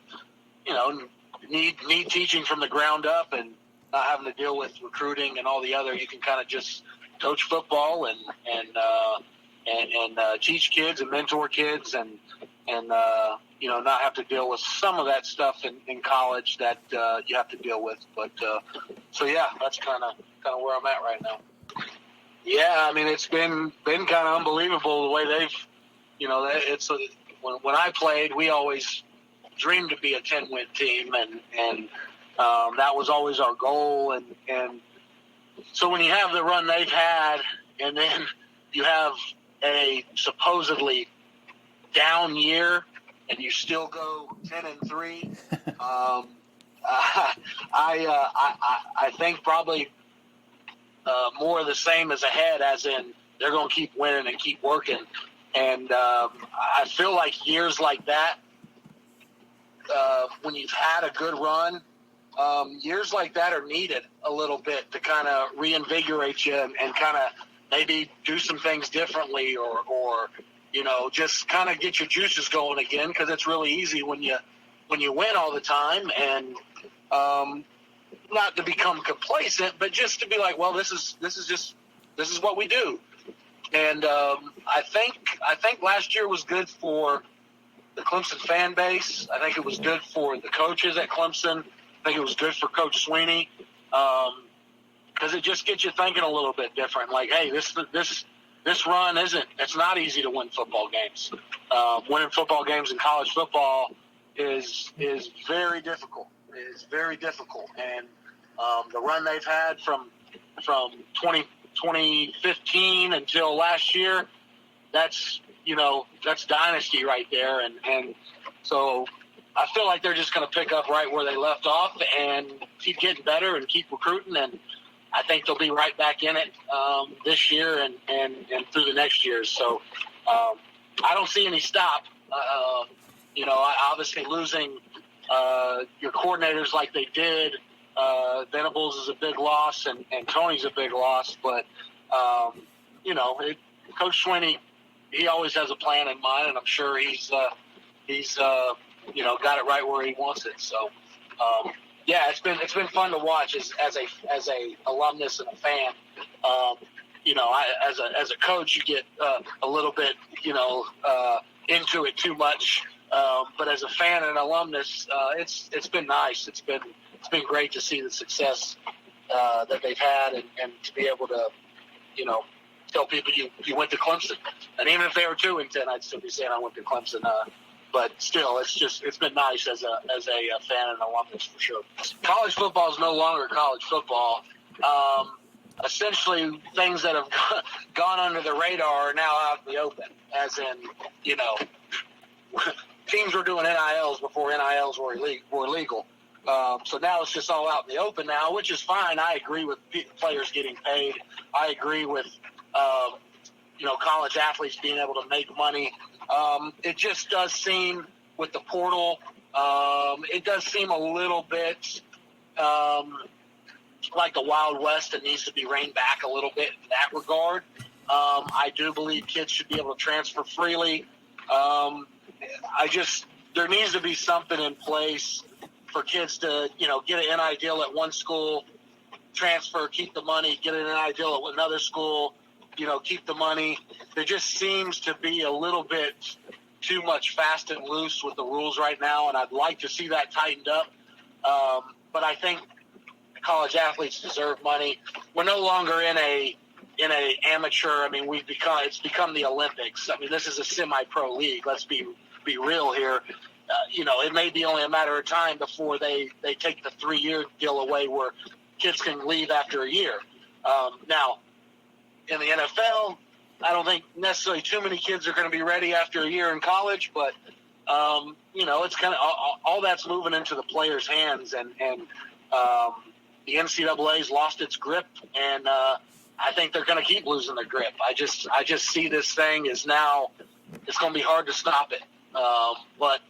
need teaching from the ground up, and not having to deal with recruiting and all the other. You can kind of just coach football and teach kids and mentor kids and not have to deal with some of that stuff in college that you have to deal with. But that's kind of where I'm at right now. Yeah, I mean, it's been kind of unbelievable the way they've, when I played, we always dreamed to be a 10-win team, and that was always our goal. And so when you have the run they've had, and then you have a supposedly down year, and you still go 10-3, I think probably more of the same is ahead, as in they're going to keep winning and keep working. And I feel like years like that, when you've had a good run, years like that are needed a little bit to kind of reinvigorate you and kind of maybe do some things differently or just kind of get your juices going again, because it's really easy when you win all the time, and not to become complacent, but just to be like, well, this is what we do. And I think last year was good for the Clemson fan base. I think it was good for the coaches at Clemson. I think it was good for Coach Sweeney, because it just gets you thinking a little bit different. Like, hey, this run it's not easy to win football games. Winning football games in college football is very difficult. It's very difficult. And the run they've had from 2015 until last year, that's dynasty right there. And so I feel like they're just going to pick up right where they left off and keep getting better and keep recruiting. And I think they'll be right back in it this year and through the next years. So I don't see any stop. Obviously losing your coordinators like they did, Venables is a big loss and Tony's a big loss. But, Coach Sweeney, he always has a plan in mind, and I'm sure he's got it right where he wants it. So, it's been fun to watch as a alumnus and a fan. As a coach, you get a little bit into it too much, but as a fan and an alumnus, it's been nice. It's been great to see the success that they've had, and to be able to tell people you went to Clemson. And even if they were 2-10, I'd still be saying I went to Clemson. But still, it's been nice as a fan and alumnus for sure. College football is no longer college football. Essentially, things that have gone under the radar are now out in the open. As in, teams were doing NILs before NILs were legal. So now it's just all out in the open now, which is fine. I agree with players getting paid. I agree with college athletes being able to make money. It just does seem with the portal, it does seem a little bit like the Wild West that needs to be reined back a little bit in that regard. I do believe kids should be able to transfer freely. There needs to be something in place for kids to, get an NIL deal at one school, transfer, keep the money, get an NIL deal at another school, keep the money. There just seems to be a little bit too much fast and loose with the rules right now, and I'd like to see that tightened up. But I think college athletes deserve money. We're no longer in a amateur. I mean, it's become the Olympics. I mean, this is a semi-pro league. Let's be real here. It may be only a matter of time before they take the 3-year deal away where kids can leave after a year. Now, in the NFL, I don't think necessarily too many kids are going to be ready after a year in college, but, it's kind of all that's moving into the players' hands, and the NCAA's lost its grip, and I think they're going to keep losing their grip. I just see this thing is now it's going to be hard to stop it. But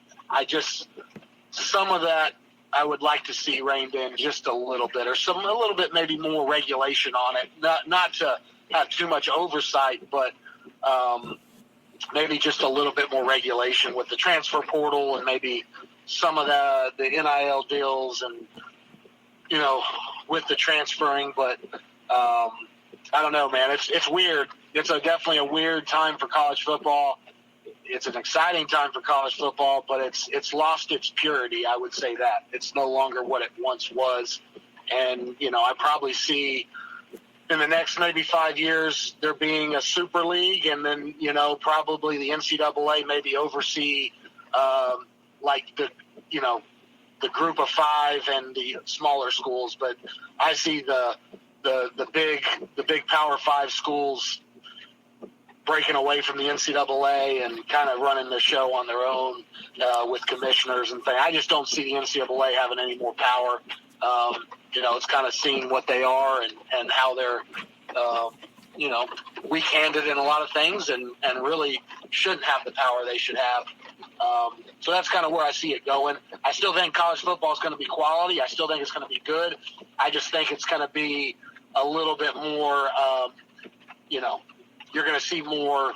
some of that I would like to see reined in just a little bit, or a little bit maybe more regulation on it. Not to have too much oversight, but maybe just a little bit more regulation with the transfer portal and maybe some of the NIL deals and with the transferring. But I don't know, man. It's weird. It's definitely a weird time for college football. It's an exciting time for college football, but it's lost its purity. I would say that it's no longer what it once was. And I probably see in the next maybe 5 years there being a super league, and then probably the NCAA maybe oversee like the group of 5 and the smaller schools. But I see the big Power 5 schools breaking away from the NCAA and kind of running the show on their own with commissioners and things. I just don't see the NCAA having any more power. It's kind of seeing what they are and how they're, weak-handed in a lot of things and really shouldn't have the power they should have. So that's kind of where I see it going. I still think college football is going to be quality. I still think it's going to be good. I just think it's going to be a little bit more, you're going to see more.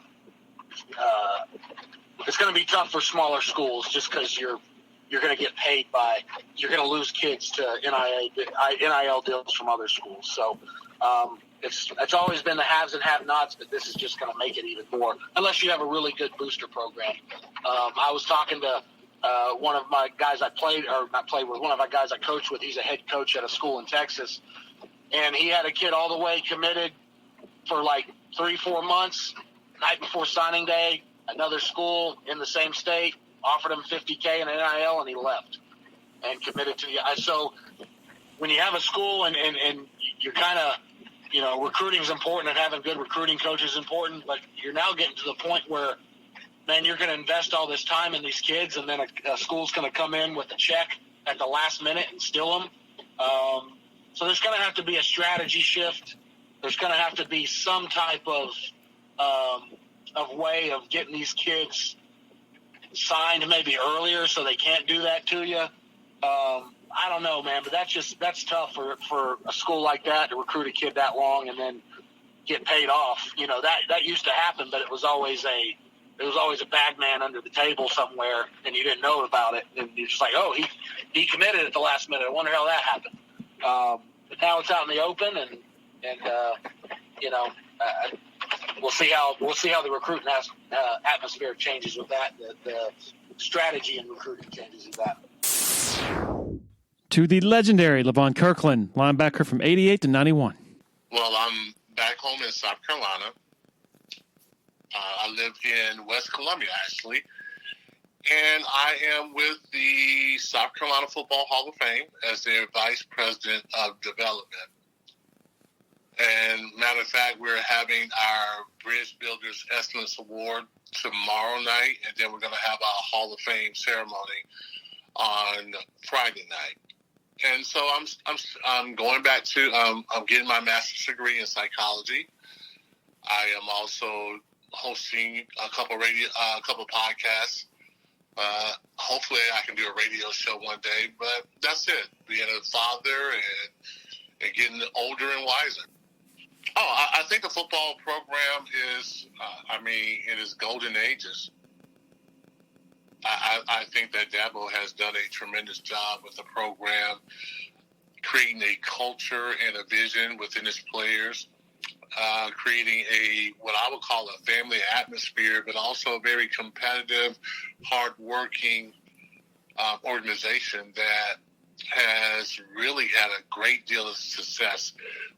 It's going to be tough for smaller schools just because you're going to get paid by. You're going to lose kids to NIL deals from other schools. So it's always been the haves and have-nots, but this is just going to make it even more. Unless you have a really good booster program. I was talking to one of my guys one of my guys I coached with. He's a head coach at a school in Texas, and he had a kid all the way committed for like 3-4 months. Night before signing day, another school in the same state offered him $50K in NIL, and he left and committed to the. So when you have a school and you're kind of, recruiting is important and having good recruiting coaches is important, but you're now getting to the point where, man, you're going to invest all this time in these kids, and then a school's going to come in with a check at the last minute and steal them. So there's going to have to be a strategy shift. There's going to have to be some type of way of getting these kids signed maybe earlier so they can't do that to you. I don't know, man, but that's tough for a school like that to recruit a kid that long and then get paid off. That used to happen, but it was always a bag man under the table somewhere, and you didn't know about it. And you're just like, oh, he committed at the last minute. I wonder how that happened. But now it's out in the open, and we'll see how the recruiting atmosphere changes with that. The strategy in recruiting changes with that. To the legendary Levon Kirkland, linebacker from 88 to 91. Well, I'm back home in South Carolina. I live in West Columbia, actually. And I am with the South Carolina Football Hall of Fame as their Vice President of Development. And matter of fact, we're having our Bridge Builders Excellence Award tomorrow night, and then we're going to have our Hall of Fame ceremony on Friday night. And so I'm going back to I'm getting my master's degree in psychology. I am also hosting a couple podcasts. Hopefully, I can do a radio show one day. But that's it. Being a father and getting older and wiser. Oh, I think the football program is. It is golden ages. I think that Dabo has done a tremendous job with the program, creating a culture and a vision within his players, creating what I would call a family atmosphere, but also a very competitive, hardworking organization that has really had a great deal of success.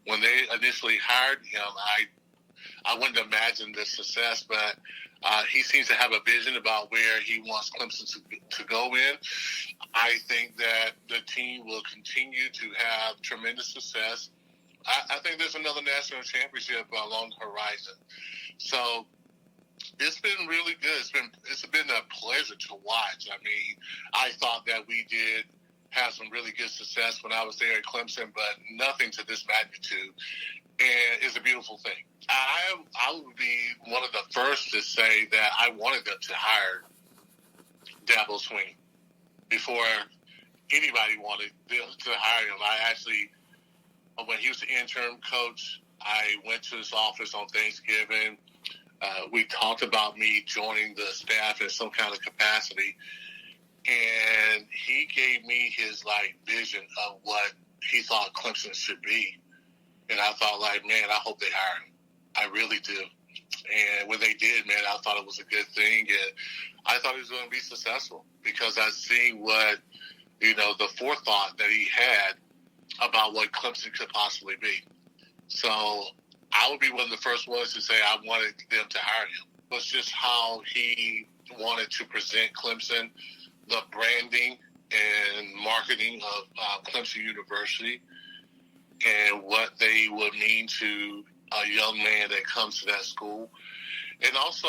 When they initially hired him, I wouldn't imagine the success, but he seems to have a vision about where he wants Clemson to go in. I think that the team will continue to have tremendous success. I think there's another national championship along the horizon. So it's been really good. It's been a pleasure to watch. I thought that we did have some really good success when I was there at Clemson, but nothing to this magnitude. And it's a beautiful thing. I would be one of the first to say that I wanted them to hire Dabo Swinney before anybody wanted them to hire him. I actually, when he was the interim coach, I went to his office on Thanksgiving. We talked about me joining the staff in some kind of capacity. And he gave me his vision of what he thought Clemson should be. And I thought, like, man, I hope they hire him. I really do. And when they did, man, I thought it was a good thing. And I thought he was going to be successful because I seen what, the forethought that he had about what Clemson could possibly be. So I would be one of the first ones to say I wanted them to hire him. It was just how he wanted to present Clemson, the branding and marketing of Clemson University, and what they would mean to a young man that comes to that school. And also,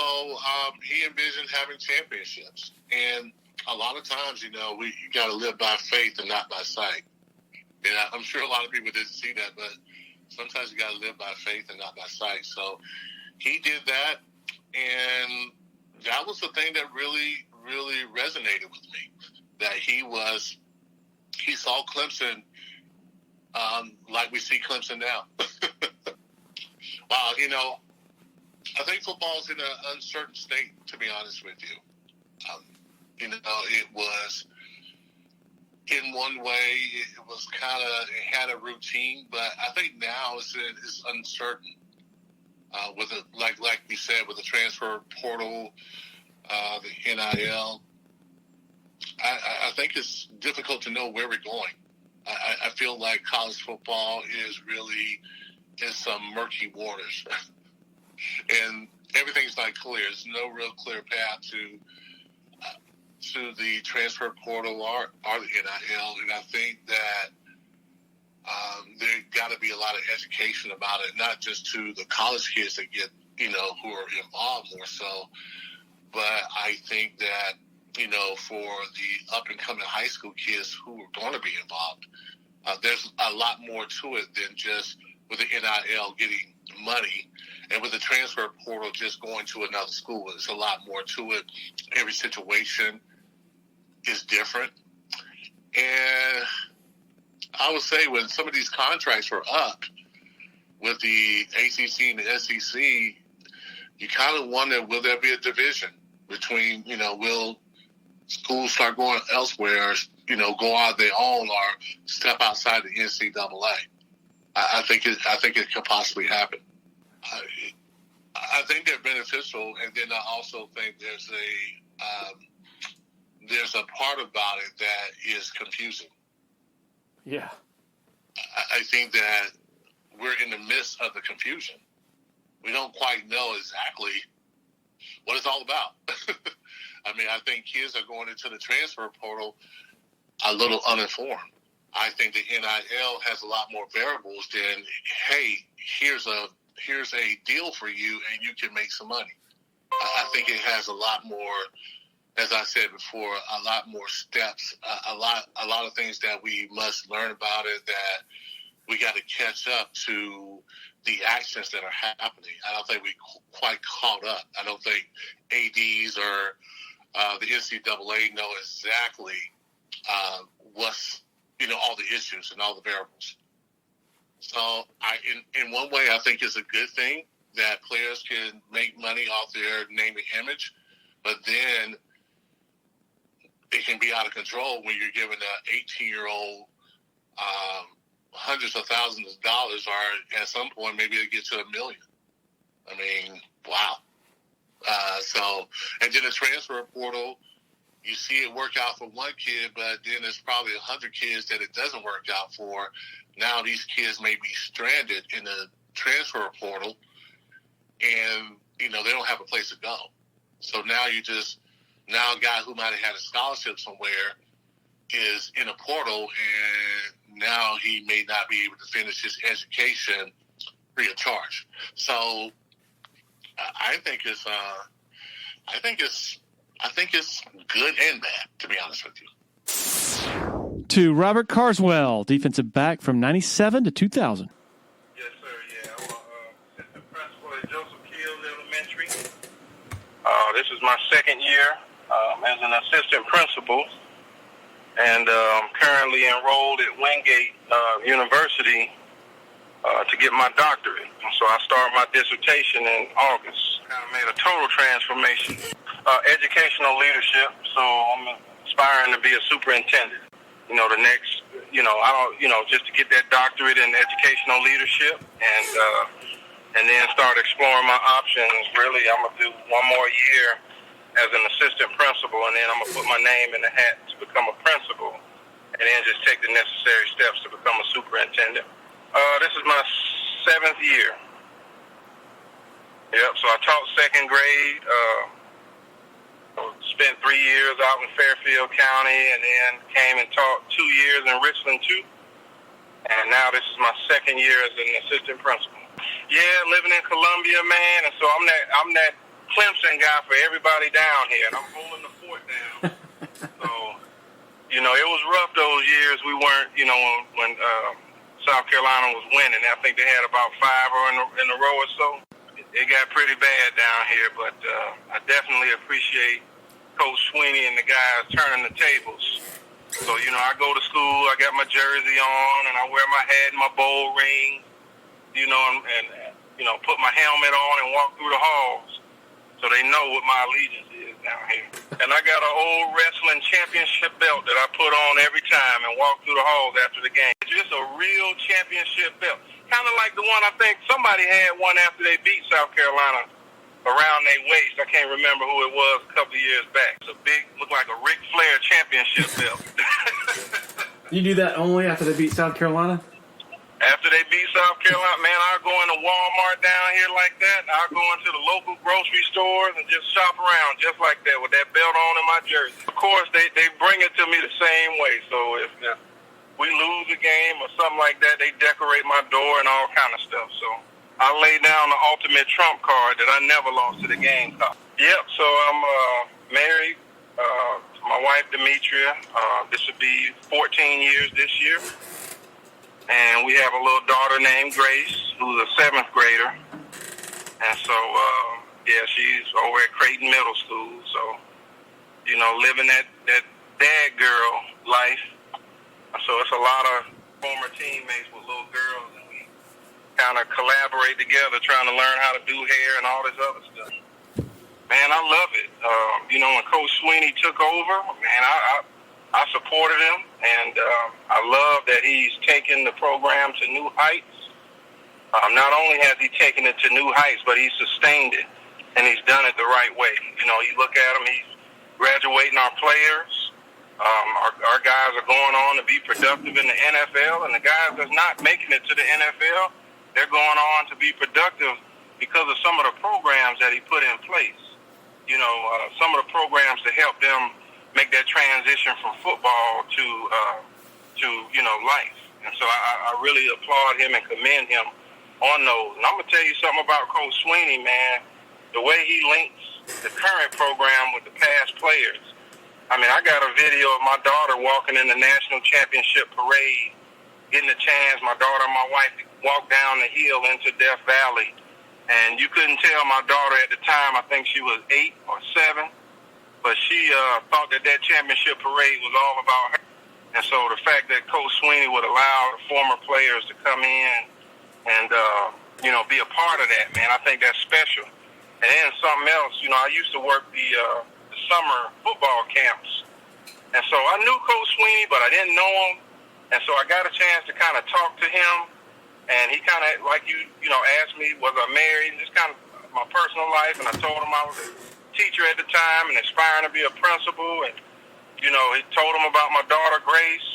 he envisioned having championships. And a lot of times, you got to live by faith and not by sight. And I'm sure a lot of people didn't see that, but sometimes you got to live by faith and not by sight. So he did that, and that was the thing that really, really resonated with me, that he saw Clemson like we see Clemson now. Wow, I think football's in an uncertain state, to be honest with you. It was, in one way, it had a routine, but I think now it's uncertain. With it, like we said, with the transfer portal, the NIL, I think it's difficult to know where we're going. I feel like college football is really in some murky waters. And everything's not clear. There's no real clear path to the transfer portal or the NIL. And I think that there's got to be a lot of education about it, not just to the college kids that get, who are involved more so, but I think that, for the up-and-coming high school kids who are going to be involved, there's a lot more to it than just with the NIL getting money and with the transfer portal just going to another school. There's a lot more to it. Every situation is different. And I would say when some of these contracts were up with the ACC and the SEC, you kind of wonder, will there be a division between, will schools start going elsewhere, go out their own or step outside the NCAA? I think it could possibly happen. I think they're beneficial, and then I also think there's a part about it that is confusing. Yeah. I think that we're in the midst of the confusion. We don't quite know exactly what it's all about. I mean, I think kids are going into the transfer portal a little uninformed. I think the NIL has a lot more variables than, hey, here's a deal for you and you can make some money. I think it has a lot more, as I said before, a lot more steps, a lot of things that we must learn about it, that we got to catch up to the actions that are happening. I don't think we quite caught up. I don't think ADs or the NCAA know exactly what's, all the issues and all the variables. So in one way, I think it's a good thing that players can make money off their name and image, but then it can be out of control when you're giving an 18-year-old hundreds of thousands of dollars, or at some point maybe it'll get to $1 million. I mean, wow. And then the transfer portal, you see it work out for one kid, but then there's probably 100 kids that it doesn't work out for. Now these kids may be stranded in the transfer portal, and they don't have a place to go. So now a guy who might have had a scholarship somewhere is in a portal, and now he may not be able to finish his education free of charge. So I think it's good and bad, to be honest with you. To Robert Carswell, defensive back from 97 to 2000. Yes, sir. Yeah, I'm assistant principal at Joseph Kills Elementary. This is my second year as an assistant principal, and I'm currently enrolled at Wingate University to get my doctorate. So I started my dissertation in August. Kind of made a total transformation. Educational leadership, so I'm aspiring to be a superintendent. The next just to get that doctorate in educational leadership, and then start exploring my options. Really, I'm gonna do one more year as an assistant principal, and then I'm gonna put my name in the hat to become a principal, and then just take the necessary steps to become a superintendent. This is my 7th year. Yep. So I taught 2nd grade. Spent 3 years out in Fairfield County, and then came and taught 2 years in Richland too. And now this is my 2nd year as an assistant principal. Yeah, living in Columbia, man. And so I'm that Clemson guy for everybody down here, and I'm holding the fort down. So, it was rough those years. We weren't, when South Carolina was winning. I think they had about 5 in a row or so. It got pretty bad down here, but I definitely appreciate Coach Sweeney and the guys turning the tables. So, I go to school, I got my jersey on, and I wear my hat and my bowl ring, and put my helmet on and walk through the halls so they know what my allegiance is down here. And I got an old wrestling championship belt that I put on every time and walk through the halls after the game. It's just a real championship belt. Kind of like the one I think somebody had one after they beat South Carolina around their waist. I can't remember who it was a couple of years back. It's a big, looked like a Ric Flair championship belt. You do that only after they beat South Carolina? After they beat South Carolina, man, I'll go into Walmart down here like that. I'll go into the local grocery stores and just shop around just like that with that belt on in my jersey. Of course, they bring it to me the same way. So if we lose a game or something like that, they decorate my door and all kind of stuff. So I lay down the ultimate trump card that I never lost to the Gamecock. Yep, so I'm married to my wife, Demetria. This will be 14 years this year. And we have a little daughter named Grace, who's a 7th grader. And so, she's over at Creighton Middle School. So, living that dad girl life. So it's a lot of former teammates with little girls, and we kind of collaborate together trying to learn how to do hair and all this other stuff. Man, I love it. When Coach Sweeney took over, man, I supported him, and I love that he's taken the program to new heights. Not only has he taken it to new heights, but he's sustained it, and he's done it the right way. You look at him, he's graduating our players. Our guys are going on to be productive in the NFL, and the guys that's not making it to the NFL, they're going on to be productive because of some of the programs that he put in place. Some of the programs to help them make that transition from football to life. And so I really applaud him and commend him on those. And I'm going to tell you something about Coach Sweeney, man. The way he links the current program with the past players. I mean, I got a video of my daughter walking in the national championship parade, getting a chance, my daughter and my wife, to walk down the hill into Death Valley. And you couldn't tell my daughter at the time, I think she was 8 or 7, but she thought that championship parade was all about her. And so the fact that Coach Sweeney would allow the former players to come in and, be a part of that, man, I think that's special. And then something else, I used to work the summer football camps. And so I knew Coach Sweeney, but I didn't know him. And so I got a chance to kind of talk to him. And he kind of, like you asked me, was I married? Just kind of my personal life. And I told him I was a teacher at the time and aspiring to be a principal. And, he told him about my daughter, Grace.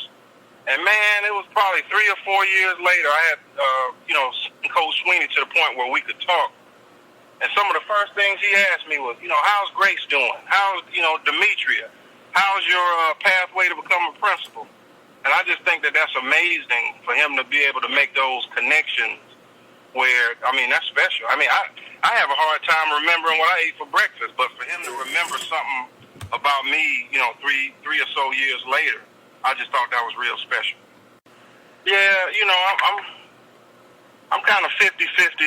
And, man, it was probably 3 or 4 years later, I had, seen Coach Sweeney to the point where we could talk. And some of the first things he asked me was, how's Grace doing? How's, Demetria? How's your pathway to become a principal? And I just think that that's amazing for him to be able to make those connections where, that's special. I have a hard time remembering what I ate for breakfast, but for him to remember something about me, 3 or so years later, I just thought that was real special. Yeah, I'm kind of 50-50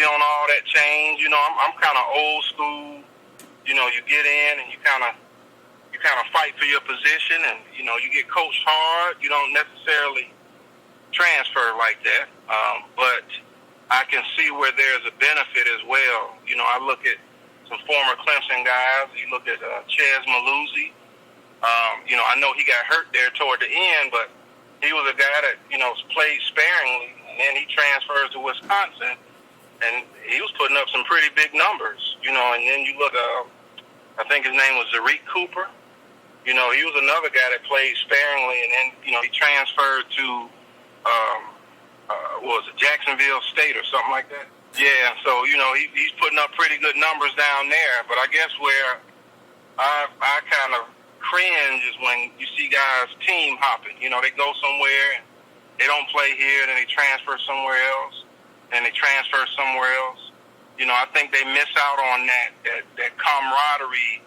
on all that change. I'm kind of old school. You get in and you kind of fight for your position, and you get coached hard. You don't necessarily transfer like that, but I can see where there's a benefit as well. I look at some former Clemson guys. You look at Ches Maluzzi. I know he got hurt there toward the end, but he was a guy that, played sparingly, and then he transfers to Wisconsin, and he was putting up some pretty big numbers, and then you look, I think his name was Zariq Cooper. He was another guy that played sparingly, and then, he transferred to, what was it, Jacksonville State or something like that? Yeah, so, he's putting up pretty good numbers down there, but I guess where I kind of cringe is when you see guys team hopping. They go somewhere and they don't play here, then they transfer somewhere else, and they transfer somewhere else. I think they miss out on that camaraderie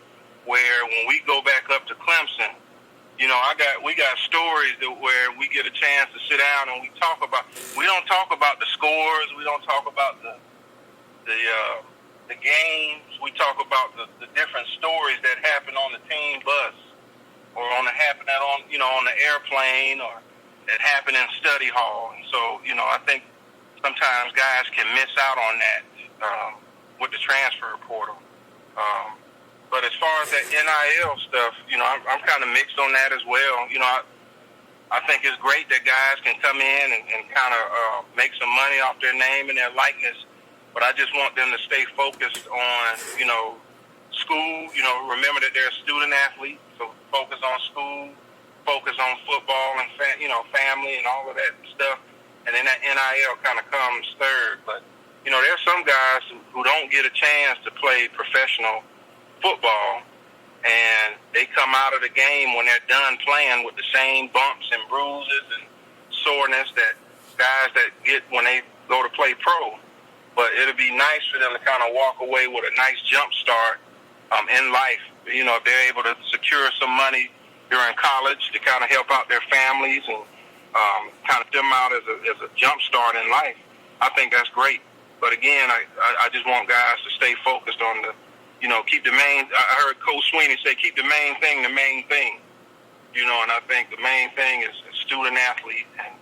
where when we go back up to Clemson, we got stories where we get a chance to sit down and we don't talk about the scores, we don't talk about the games, we talk about the different stories that happen on the team bus or on the airplane or that happen in study hall. And so, I think sometimes guys can miss out on that with the transfer portal. But as far as that NIL stuff, I'm kind of mixed on that as well. I think it's great that guys can come in and kind of make some money off their name and their likeness. But I just want them to stay focused on, school. Remember that they're a student athlete, so focus on school, focus on football and family and all of that stuff. And then that NIL kind of comes third. But there's some guys who don't get a chance to play professional football, and they come out of the game when they're done playing with the same bumps and bruises and soreness that guys that get when they go to play pro. But it'll be nice for them to kind of walk away with a nice jump start in life. If they're able to secure some money during college to kind of help out their families and kind of them out as a jump start in life, I think that's great. But again, I just want guys to stay focused on keep the main. I heard Coach Sweeney say, keep the main thing the main thing. And I think the main thing is student athlete and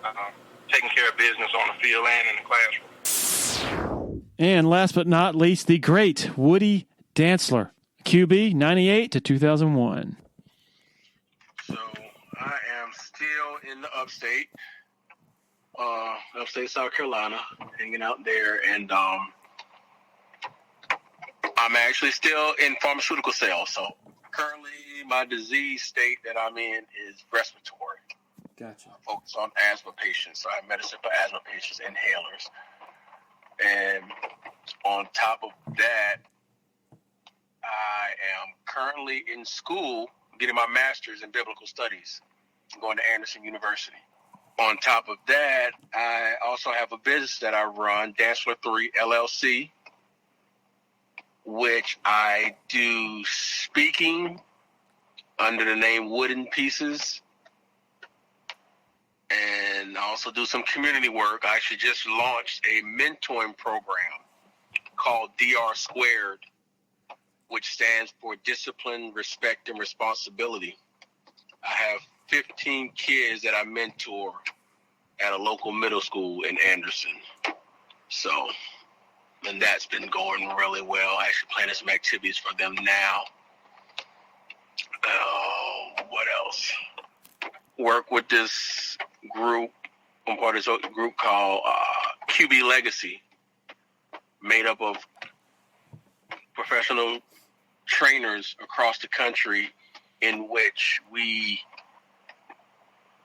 taking care of business on the field and in the classroom. And last but not least, the great Woody Dantzler, QB 98 to 2001. So I am still in the upstate South Carolina, hanging out there, and I'm actually still in pharmaceutical sales. So currently my disease state that I'm in is respiratory. Gotcha. I focus on asthma patients. So I have medicine for asthma patients, inhalers. And on top of that, I am currently in school getting my master's in biblical studies. I'm going to Anderson University. On top of that, I also have a business that I run, Dantzler 3 LLC, which I do speaking under the name Wooden Pieces, and I also do some community work. I actually just launched a mentoring program called DR Squared, which stands for Discipline, Respect, and Responsibility. I have 15 kids that I mentor at a local middle school in Anderson. So, and that's been going really well. I actually planning some activities for them now. What else? Work with this group. I'm part of this group called QB Legacy, made up of professional trainers across the country, in which we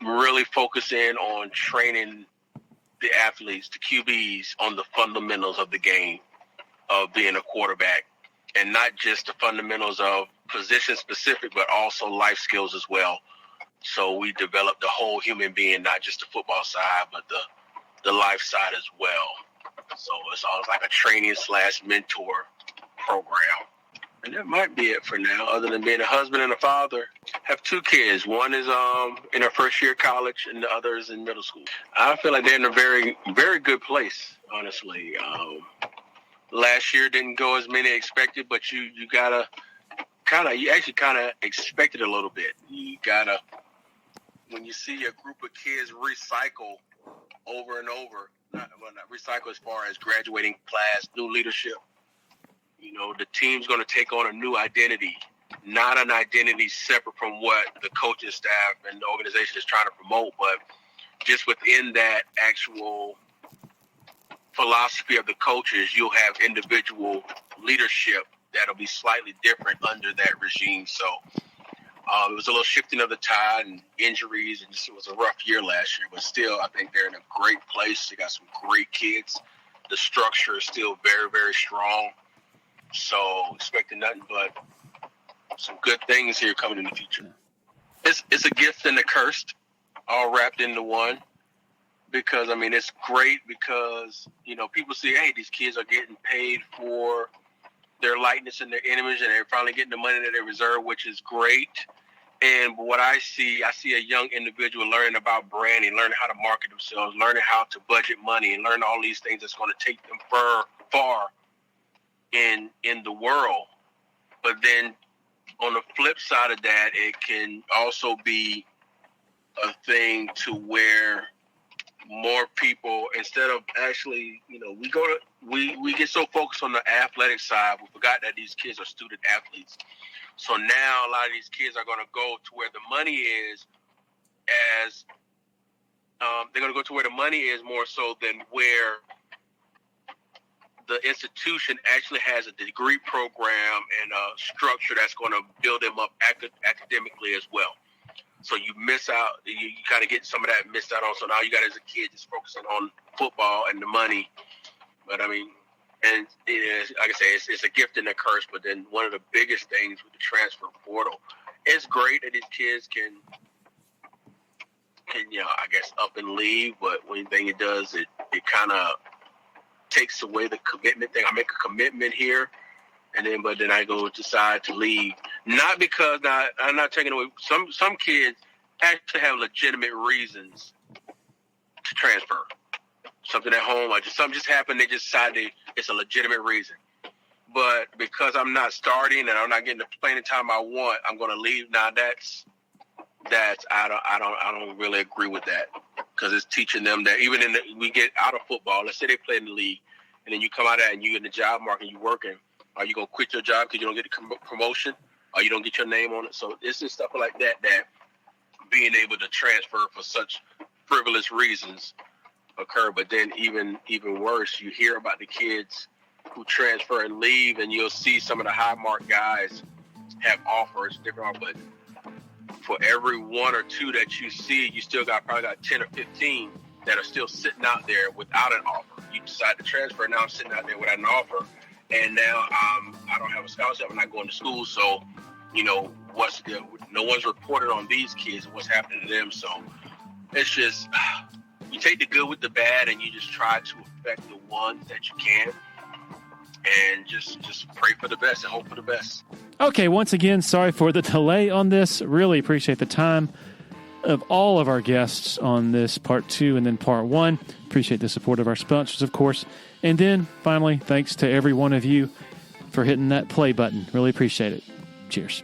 really focus in on training the athletes, the QBs, on the fundamentals of the game of being a quarterback, and not just the fundamentals of position specific, but also life skills as well. So we develop the whole human being, not just the football side, but the life side as well. So it's always like a training / mentor program. And that might be it for now, other than being a husband and a father. I have 2 kids. One is in her first year of college, and the other is in middle school. I feel like they're in a very, very good place, honestly. Last year didn't go as many expected, but you gotta you actually kind of expect it a little bit. You gotta, when you see a group of kids recycle over and over, not recycle as far as graduating class, new leadership. The team's going to take on a new identity, not an identity separate from what the coaching staff and the organization is trying to promote, but just within that actual philosophy of the coaches, you'll have individual leadership that'll be slightly different under that regime. So it was a little shifting of the tide and injuries, and it was a rough year last year. But still, I think they're in a great place. They got some great kids. The structure is still very, very strong. So expecting nothing but some good things here coming in the future. It's a gift and a curse, all wrapped into one. Because, I mean, it's great because, you know, people see, hey, these kids are getting paid for their likeness and their image, and they're finally getting the money that they reserve, which is great. And what I see a young individual learning about branding, learning how to market themselves, learning how to budget money, and learn all these things that's going to take them far in the world. But then on the flip side of that, it can also be a thing to where more people, instead of actually, you know, we get so focused on the athletic side, we forgot that these kids are student athletes. So now a lot of these kids are going to go to where the money is, they're going to go to where the money is more so than where the institution actually has a degree program and a structure that's going to build them up academically as well. So you miss out, you kind of get some of that missed out on. So now you got as a kid just focusing on football and the money. But I mean, and it is, like I say, it's a gift and a curse. But then one of the biggest things with the transfer portal, it's great that these kids can you know, I guess up and leave. But one thing it does, it kind of takes away the commitment thing. I make a commitment here. But then I go decide to leave. Not because I'm not taking away. Some kids actually have legitimate reasons to transfer. Something at home, something just happened. They just decided it's a legitimate reason. But because I'm not starting and I'm not getting the playing time I want, I'm going to leave. Now I don't really agree with that, because it's teaching them that even we get out of football. Let's say they play in the league, and then you come out of that and you're in the job market, you're working. Are you going to quit your job because you don't get the promotion, or you don't get your name on it? So it's just stuff like that being able to transfer for such frivolous reasons occur. But then even worse, you hear about the kids who transfer and leave, and you'll see some of the high mark guys have offers, different offers. But for every one or two that you see, you still probably got 10 or 15 that are still sitting out there without an offer. You decide to transfer, now I'm sitting out there without an offer. And now I don't have a scholarship. I'm not going to school. So, you know, no one's reported on these kids and what's happening to them. So it's just, you take the good with the bad, and you just try to affect the ones that you can, and just pray for the best and hope for the best. Okay, once again, sorry for the delay on this. Really appreciate the time of all of our guests on this part 2 and then part 1. Appreciate the support of our sponsors, of course. And then, finally, thanks to every one of you for hitting that play button. Really appreciate it. Cheers.